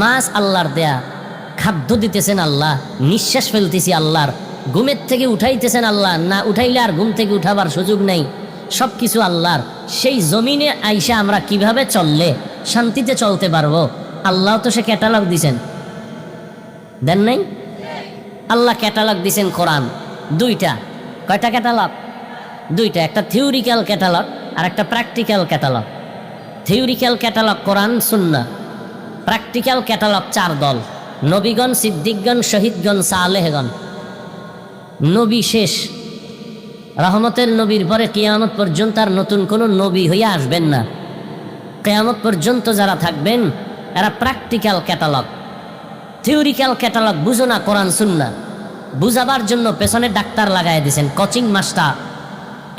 S1: মাছ আল্লাহর দেয়া, খাদ্য দিতেছেন আল্লাহ, নিঃশ্বাস ফেলতেছি আল্লাহর, ঘুমের থেকে উঠাইতেছেন আল্লাহ, না উঠাইলে আর ঘুম থেকে উঠাবার সুযোগ নেই, সব কিছু আল্লাহর। সেই জমিনে আইসা আমরা কিভাবে চললে শান্তিতে চলতে পারবো? আল্লাহ তো সে ক্যাটালগ দিছেন, দেন নাই? আল্লাহ ক্যাটালগ দিছেন কোরআন, 2টা। কয়টা ক্যাটালগ? 2টা। একটা থিওরিক্যাল ক্যাটালগ আর একটা প্র্যাকটিক্যাল ক্যাটালগ। থিওরিক্যাল ক্যাটালগ কোরআন সুন্নাহ, প্র্যাকটিক্যাল ক্যাটালগ 4 দল: নবীগণ, সিদ্দিকগণ, শহীদগণ, সালেহগণ। নবী শেষ, রহমতের নবীর পরে কিয়ামত পর্যন্ত আর নতুন কোনো নবী হইয়া আসবেন না। কিয়ামত পর্যন্ত যারা থাকবেন এরা প্র্যাকটিক্যাল ক্যাটালগ। থিওরিক্যাল ক্যাটালগ বুঝো না, কোরআন সুন্নাহ বুঝাবার জন্য পেছনে ডাক্তার লাগাই দিয়েছেন, কোচিং মাস্টার।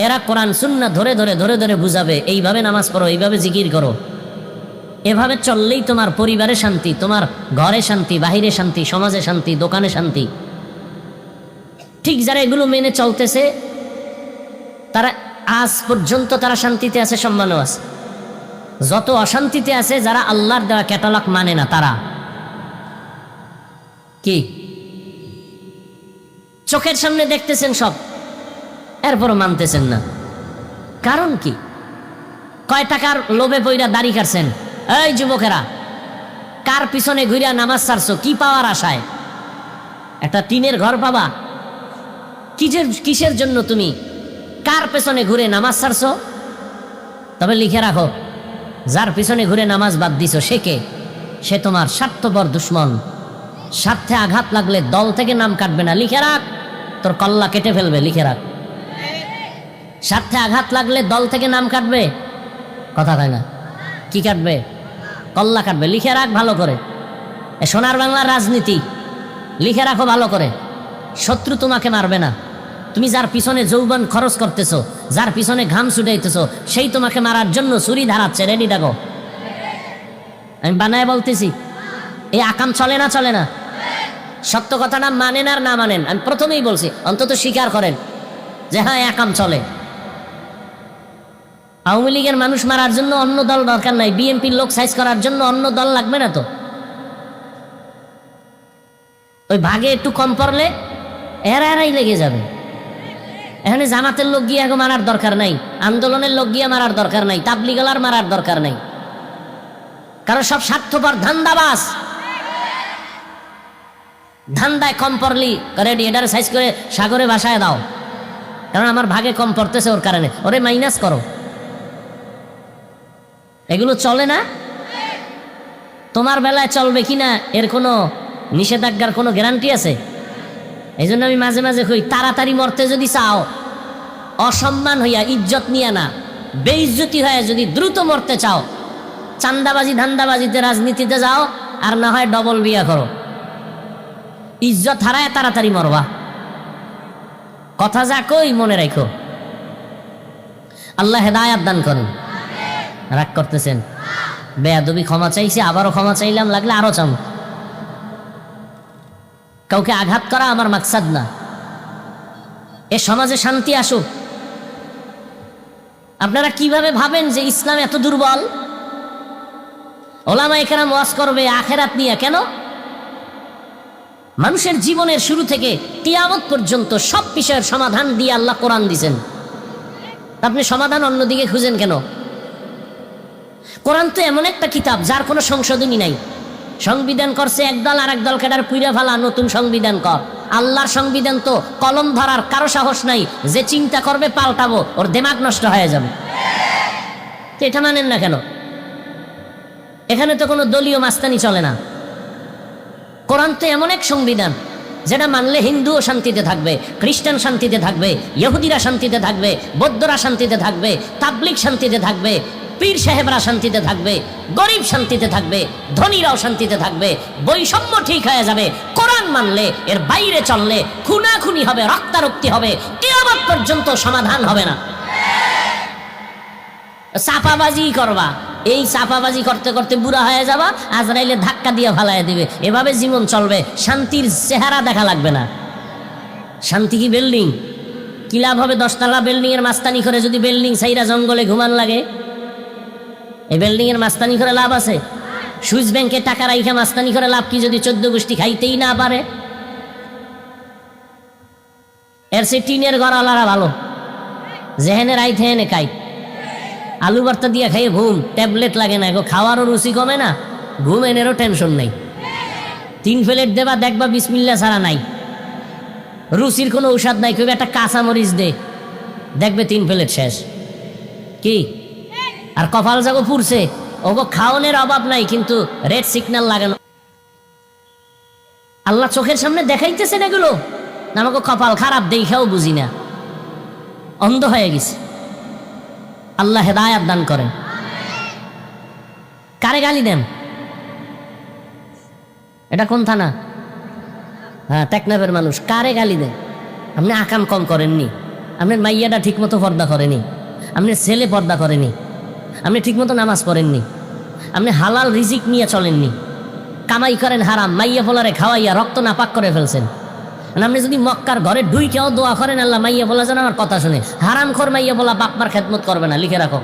S1: এরা কোরআন সুন্নাহ ধরে ধরে ধরে ধরে বুঝাবে, এইভাবে নামাজ পড়ো, এইভাবে জিকির করো। এভাবে চললেই তোমার পরিবারে শান্তি, তোমার ঘরে শান্তি, বাহিরে শান্তি, সমাজে শান্তি, দোকানে শান্তি। ঠিক যারা এগুলো মেনে চলতেছে তারা আজ পর্যন্ত তারা শান্তিতে আছে, সম্মানও আছে। যত অশান্তিতে আছে যারা আল্লাহর দেওয়া ক্যাটালগ মানে না, তারা কি চোখের সামনে দেখতেছেন সব, এরপরও মানতেছেন না। কারণ কি? কয় টাকার লোভে পইরা দাড়ি কাটছেন? এই যুবকেরা, কার পিছনে ঘুরিয়া নামাজ ছাড়ছো? কি পাওয়ার আশায়? একটা টিনের ঘর পাবা? কিসের জন্য তুমি কার পেছনে ঘুরে নামাজ ছাড়ছো? তবে লিখে রাখো, যার পিছনে ঘুরে নামাজ বাদ দিছো সে কে? সে তোমার স্বার্থপর দুশ্মন। স্বার্থে আঘাত লাগলে দল থেকে নাম কাটবে না, লিখে রাখ। তোর কল্লা কেটে ফেলবে, লিখে রাখ। স্বার্থে আঘাত লাগলে দল থেকে নাম কাটবে, কথা কয় না, কি কাটবে? কল্লা কাটবে, লিখে রাখ ভালো করে। এ সোনার বাংলার রাজনীতি, লিখে রাখো ভালো করে। শত্রু তোমাকে মারবে না, তুমি যার পিছনে যৌবন খরচ করতেছো, যার পিছনে ঘাম ছুটাইতেছো, সেই তোমাকে মারার জন্য ছুরি ধারাচ্ছে, রেডি থাকো। আমি বানায় বলতেছি, এই আকাম চলে না? চলে না? সত্য কথাটা মানেন আর না মানেন, আমি প্রথমেই বলছি, অন্তত স্বীকার করেন যে হ্যাঁ আকাম চলে। আওয়ামী লীগের মানুষ মারার জন্য অন্য দল দরকার নাই, বিএনপির লোক সাইজ করার জন্য অন্য দল লাগবে না তো। ওই ভাগে একটু কম পড়লে এরাই লেগে যাবে। এখানে জামাতের লোক গিয়ে এখন মারার দরকার নাই, আন্দোলনের লোক গিয়ে মারার দরকার নাই, তাবলিগালার মারার দরকার নাই, কারণ সব স্বার্থপর ধান্দাবাজ। ধান্দায় কম পড়লি রেডি, এটারে সাইজ করে সাগরে ভাসায় দাও, কারণ আমার ভাগে কম পড়তেছে ওর কারণে, ওরে মাইনাস করো। এগুলো চলে না? তোমার বেলায় চলবে কিনা এর কোনো নিষেধাজ্ঞার কোনো গ্যারান্টি আছে? এই জন্য আমি মাঝে মাঝে কই, তাড়াতাড়ি মরতে যদি চাও, অসম্মান হইয়া, ইজ্জত নিয়ে না, বেইজ্জতি হয়ে যদি দ্রুত মরতে চাও, চান্দাবাজি ধান্দাবাজিতে রাজনীতিতে যাও, আর না হয় ডবল বিয়া করো। ইজ্জত হারায় তাড়াতাড়ি মরবা। কথা যা কই মনে রাখো। আল্লাহ হেদায়াত দান করেন। রাগ করতেছেন? বেয়াদবি ক্ষমা চাইছি, আবারও ক্ষমা চাইলাম, লাগলে আরো চাম। কাউকে আঘাত করা আমার মাকসাদ না। এ সমাজে শান্তি আসুক। আপনারা কিভাবে ভাবেন যে ইসলাম এত দুর্বল? ওলামায়ে কেরাম ওয়াজ করবে আখেরাত নিয়ে, কেন? মানুষের জীবনের শুরু থেকে কিয়ামত পর্যন্ত সব বিষয়ের সমাধান দিয়ে আল্লাহ কোরআন দিয়েছেন। আপনি সমাধান অন্যদিকে খুঁজেন কেন? কোরআন তো এমন একটা কিতাব যার কোনো সংশোধনী নাই। সংবিধান করছে একদল, আর একদল কেডার পুইরা ফেলা, নতুন সংবিধান কর। আল্লাহর সংবিধান তো কলম ধরার কারো সাহস নাই, যে চিন্তা করবে পাল্টাবো, ওর দিমাগ নষ্ট হয়ে যাবে। তো এটা মানেন না কেন? এখানে তো কোনো দলীয় মাস্তানি চলে না। কোরআন তো এমন এক সংবিধান যেটা মানলে হিন্দুও শান্তিতে থাকবে, খ্রিস্টান শান্তিতে থাকবে, ইহুদিরা শান্তিতে থাকবে, বৌদ্ধরা শান্তিতে থাকবে, তাবলিগ শান্তিতে থাকবে, পীর সাহেবরা শান্তিতে থাকবে, গরিব শান্তিতে থাকবে, ধনীরাও শান্তিতে থাকবে, বৈষম্য ঠিক হয়ে যাবে। কোরআন মানলে, এর বাইরে চললে খুনাখুনি হবে, রক্তারক্তি হবে, কিয়ামত পর্যন্ত সমাধান হবে না। চাপাবাজি করবা, এই চাপাবাজি করতে করতে বুড়া হয়ে যাবা, আজরাইলে ধাক্কা দিয়ে ফালাইয়া দিবে। এভাবে জীবন চলবে, শান্তির চেহারা দেখা লাগবে না। শান্তি কি বিল্ডিং? কি লাভ হবে 10 তলা বিল্ডিং এর মাস্তানি করে যদি বিল্ডিং সাইরা জঙ্গলে ঘুমান লাগে? এই বিল্ডিং এর মাস্তানি করে লাভ আছে? সুইস ব্যাংকে টাকা রাইখা মাস্তানি করে লাভ কি যদি 14 গোষ্ঠী খাইতেই না পারে? এর সে টিনের ঘরওয়ালারা ভালো, যেহেনে রাইত হেনে খাই। আলু ভর্তা দিয়ে খাইয়ে ঘুম, ট্যাবলেট লাগে না গো, খাওয়ারও রুচি কমে না, ঘুম এনেরও টেনশন নেই। 3 প্লেট দেবা, দেখবা বিসমিল্লাহ ছাড়া নাই, রুচির কোনো ঔষধ নাই। কেউ একটা কাঁচা মরিচ দে, দেখবে 3 প্লেট শেষ। কি আর কপাল জাগো পুরছে, ওগো খাওয়ানোর অভাব নাই, কিন্তু রেড সিগন্যাল লাগানো। আল্লাহ চোখের সামনে দেখাইতেছেন এগুলো, আমাকে কপাল খারাপ দেখাও বুঝি না, অন্ধ হয়ে গেছে। আল্লাহ হেদায়াত দান করেন। কারে গালি দেন? এটা কোন থানা? হ্যাঁ, টেকনাফের মানুষ। কারে গালি দেন? আপনি আকাম কম করেননি, আপনার মাইয়াটা ঠিকমতো পর্দা করেনি, আপনার ছেলে পর্দা করেনি, আপনি ঠিকমতো নামাজ পড়েননি, আপনি হালাল রিজিক নিয়ে চলেননি, কামাই করেন হারাম, মাইয়া ফোলারে খাওয়াইয়া রক্ত নাপাক করে ফেলছেন। আপনি যদি মক্কার ঘরে ঢুইকেও দোয়া করেন, আল্লাহ মাইয়া বলা যেন আমার কথা শুনে, হারাম খোর মাইয়া বলা বাপমার খেদমত করবে না, লিখে রাখো।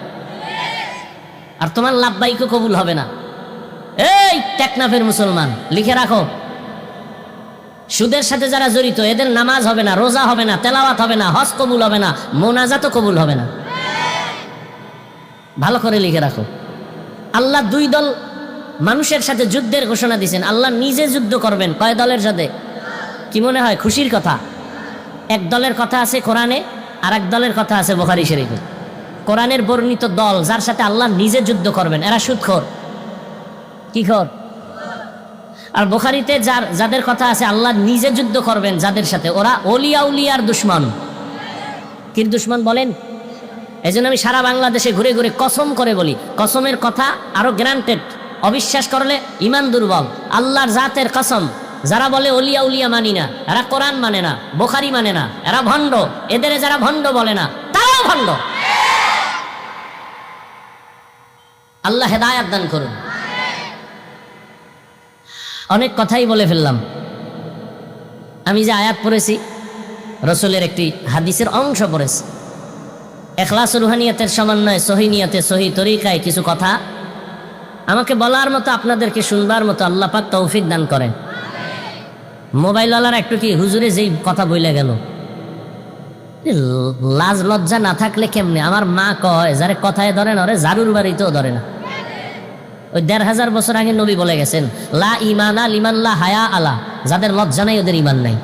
S1: আর তোমার লাভবাইকও কবুল হবে না। এই টেকনাফের মুসলমান, লিখে রাখো, সুদের সাথে যারা জড়িত এদের নামাজ হবে না, রোজা হবে না, তেলাওয়াত হবে না, হজ কবুল হবে না, মোনাজাতও কবুল হবে না। ভালো করে লিখে রাখো। আল্লাহ দুই দল মানুষের সাথে যুদ্ধের ঘোষণা দিয়েছেন। আল্লাহ নিজে যুদ্ধ করবেন। কয় দলের সাথে? কি মনে হয় খুশির কথা? এক দলের কথা আছে কোরআনে, আর এক দলের কথা আছে বুখারী শরীফে। কোরআনের বর্ণিত দল যার সাথে আল্লাহ নিজে যুদ্ধ করবেন, এরা সুদখোর। কি খোর? আর বুখারীতে যাদের কথা আছে আল্লাহ নিজে যুদ্ধ করবেন যাদের সাথে, ওরা ওলিয়া উলিয়ার দুশ্মন। কি দুশ্মন বলেন? এই জন্য আমি সারা বাংলাদেশে ঘুরে ঘুরে কসম করে বলি, কসমের কথা আরো গ্রান্টেড, অবিশ্বাস করলে ইমান দুর্বল। আল্লাহর জাতের কসম, যারা বলে ওলিয়া উলিয়া মানি না, এরা কোরআন মানে না, বুখারী মানে না, এরা ভণ্ড। এদের যারা ভণ্ড বলে না তারাও ভণ্ড। আল্লাহ হেদায়াত দান করুন। অনেক কথাই বলে ফেললাম। আমি যে আয়াত পড়েছি রসুলের একটি হাদিসের অংশ পড়েছি। ইখলাস রুহানিয়াতের সমন্বয়ে সহি নিয়তে সহি তরিকায় কিছু কথা আমাকে বলার মতো, আপনাদেরকে শুনবার মতো আল্লাহ পাক তৌফিক দান করেন। মোবাইলওয়ালার একটু কি হুজুরে যেই কথা বইলে গেল, লাজ লজ্জা না থাকলে কেমনে? আমার মা কয় যারে কথায় ধরে না, ওরে জারুর বাড়িতেও ধরে না। ওই ১৫০০ বছর আগে নবী বলে গেছেন, লা ইমানা লিমান লা হায়া আলা, যাদের লজ্জা নাই ওদের ইমান নাই।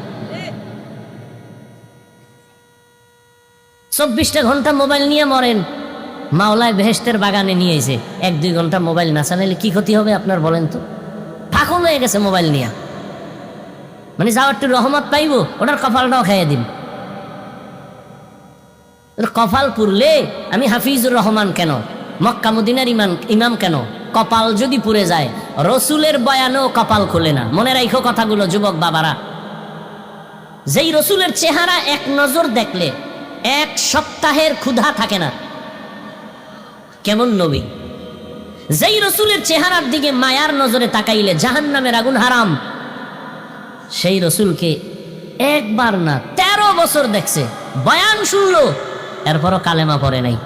S1: ২৪টা ঘন্টা মোবাইল নিয়ে মরেন, মাওলায় বেহেশতের বাগানে নিয়ে এসে ১-২ ঘন্টা মোবাইল না চালাইলে কি ক্ষতি হবে আপনার বলেন তো? পাগল হয়ে গেছে মোবাইল নিয়ে, মানে যাও একটু রহমত পাইব, ওটার কপালটাও খাইয়ে দিন। কপাল পুরলে আমি হাফিজুর রহমান কেন, মক্কা মদিনার ইমাম কেন? কপাল যদি পুড়ে যায়, রসুলের বয়ানেও কপাল খুলে না। মনে রাখো কথাগুলো যুবক বাবারা। যেই রসুলের চেহারা এক নজর দেখলে ১ সপ্তাহের ক্ষুধা থাকে না, কেমন নবী! যেই রসুলের চেহারার দিকে মায়ার নজরে তাকাইলে জাহান্নামের আগুন হারাম, সেই রসুলকে একবার না ১৩ বছর দেখছে, বয়ান শুনলো, এরপরও কালেমা পড়ে নাই।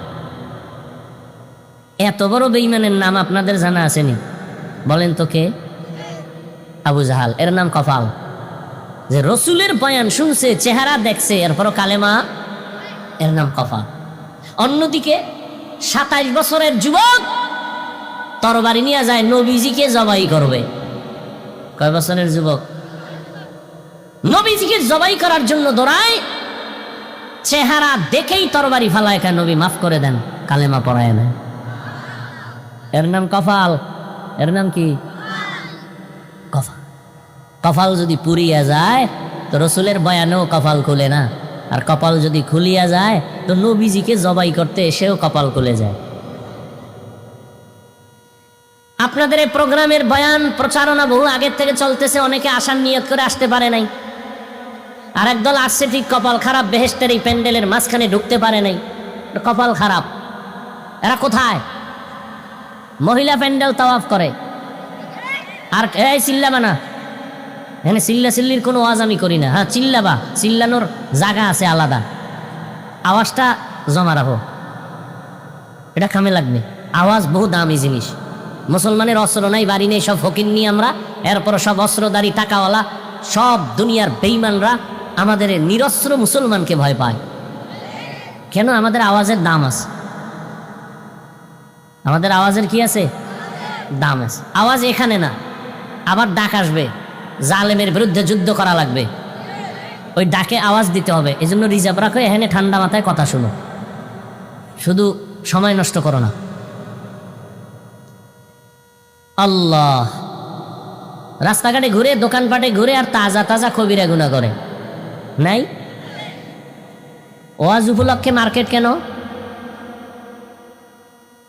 S1: এত বড় বেঈমানের নাম আপনাদের জানা আসেনি? বলেন তো কে? আবু জাহাল। এর নাম কপাল, যে রসুলের বয়ান শুনছে, চেহারা দেখছে, এরপরও কালেমা, এর নাম কপাল। অন্যদিকে ২৭ বছরের যুবক তরবারি নিয়ে যায় নবীজিকে জবাই করবে। কয় বছরের যুবক? নবীজিকে জবাই করার জন্য দৌড়ায়, চেহারা দেখেই তরবারি ফালায়, কেন নবী মাফ করে দেন, কালেমা পড়ায় না। এর নাম কপাল। এর নাম কি? কপাল। কপাল যদি পুড়িয়া যায় তো রসুলের বয়ানেও কপাল খুলে না, আর কপাল যদি খুলিয়া যায় তো নবীজিকে জবাই করতে এসেও কপাল খুলে যায়। আপনাদের এই প্রোগ্রামের বয়ান প্রচারণা বহু আগের থেকে চলতেছে, অনেকে আসার নিয়ত করে আসতে পারে নাই, আর একদল আসছে ঠিক কপাল খারাপ, বেহেশতের এই প্যান্ডেলের মাঝখানে ঢুকতে পারে নাই, কপাল খারাপ। এরা কোথায়? মহিলা প্যান্ডেল তাওয়াফ করে। আর এই চিল্লাবা না, এখানে চিল্লা চিল্লির কোনো আওয়াজ আমি করি না। হ্যাঁ চিল্লাবা, চিল্লানোর জায়গা আছে আলাদা, আওয়াজটা জমা রাখো, এটা কামে লাগবে। আওয়াজ বহু দামি জিনিস। মুসলমানের অস্ত্র নাই, বাড়ি নেই, সব ফকির নিয়ে আমরা, এরপর সব অস্ত্রধারী টাকাওয়ালা সব দুনিয়ার বেঈমানরা আমাদের নিরস্ত্র মুসলমানকে ভয় পায়। কেন? আমাদের আওয়াজের দাম আছে। আমাদের আওয়াজের কি আছে? দাম আছে। আওয়াজ এখানে না, আবার ডাক আসবে, জালেমের বিরুদ্ধে যুদ্ধ করা লাগবে, ওই ডাকে আওয়াজ দিতে হবে। এই জন্য রিজার্ভ রাখো, এখানে ঠান্ডা মাথায় কথা শুনো, শুধু সময় নষ্ট করো না। আল্লাহ! রাস্তাঘাটে ঘুরে, দোকানপাটে ঘুরে, আর তাজা তাজা কবিরা গুনাহ করে নাই? ওয়াজ উপলক্ষে মার্কেট কেন?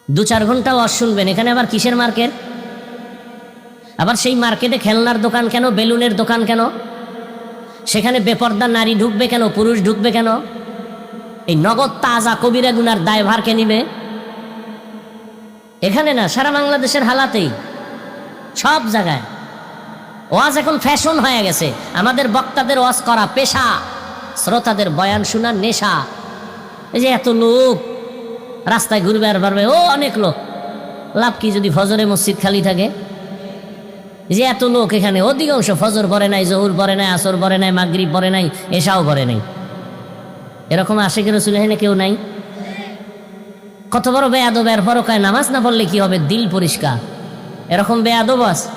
S1: ২-৪ ঘন্টা ওয়াজ শুনবেন, এখানে আবার কিসের মার্কেট? আবার সেই মার্কেটে খেলনার দোকান কেন, বেলুনের দোকান কেন? সেখানে বেপর্দা নারী ঢুকবে কেন, পুরুষ ঢুকবে কেন? এই নগদ তাজা কবিরা গুনার দায়ভার কে নিবে? এখানে না, সারা বাংলাদেশের হালাতেই সব জায়গায় ওয়াজ এখন ফ্যাশন হয়ে গেছে। আমাদের বক্তাদের ওয়াজ করা পেশা, শ্রোতাদের বয়ান শোনার নেশা। এই যে এত লোক রাস্তায় ঘুরবে আর পারবে, ও অনেক লোক, লাভ কি যদি ফজরে মসজিদ খালি থাকে? যে এত লোক এখানে, অধিকাংশ ফজর পড়ে নাই, জহুর পড়ে নাই, আসর পড়ে নাই, মাগরিব পড়ে নাই, এশাও পড়ে নাই। এরকম আশিকের রাসূল এখানে কেউ নাই? কত বড় বেয়াদব, এরপরও কয় নামাজ না পড়লে কি হবে, দিল পরিষ্কার। এরকম বেয়াদব আছে?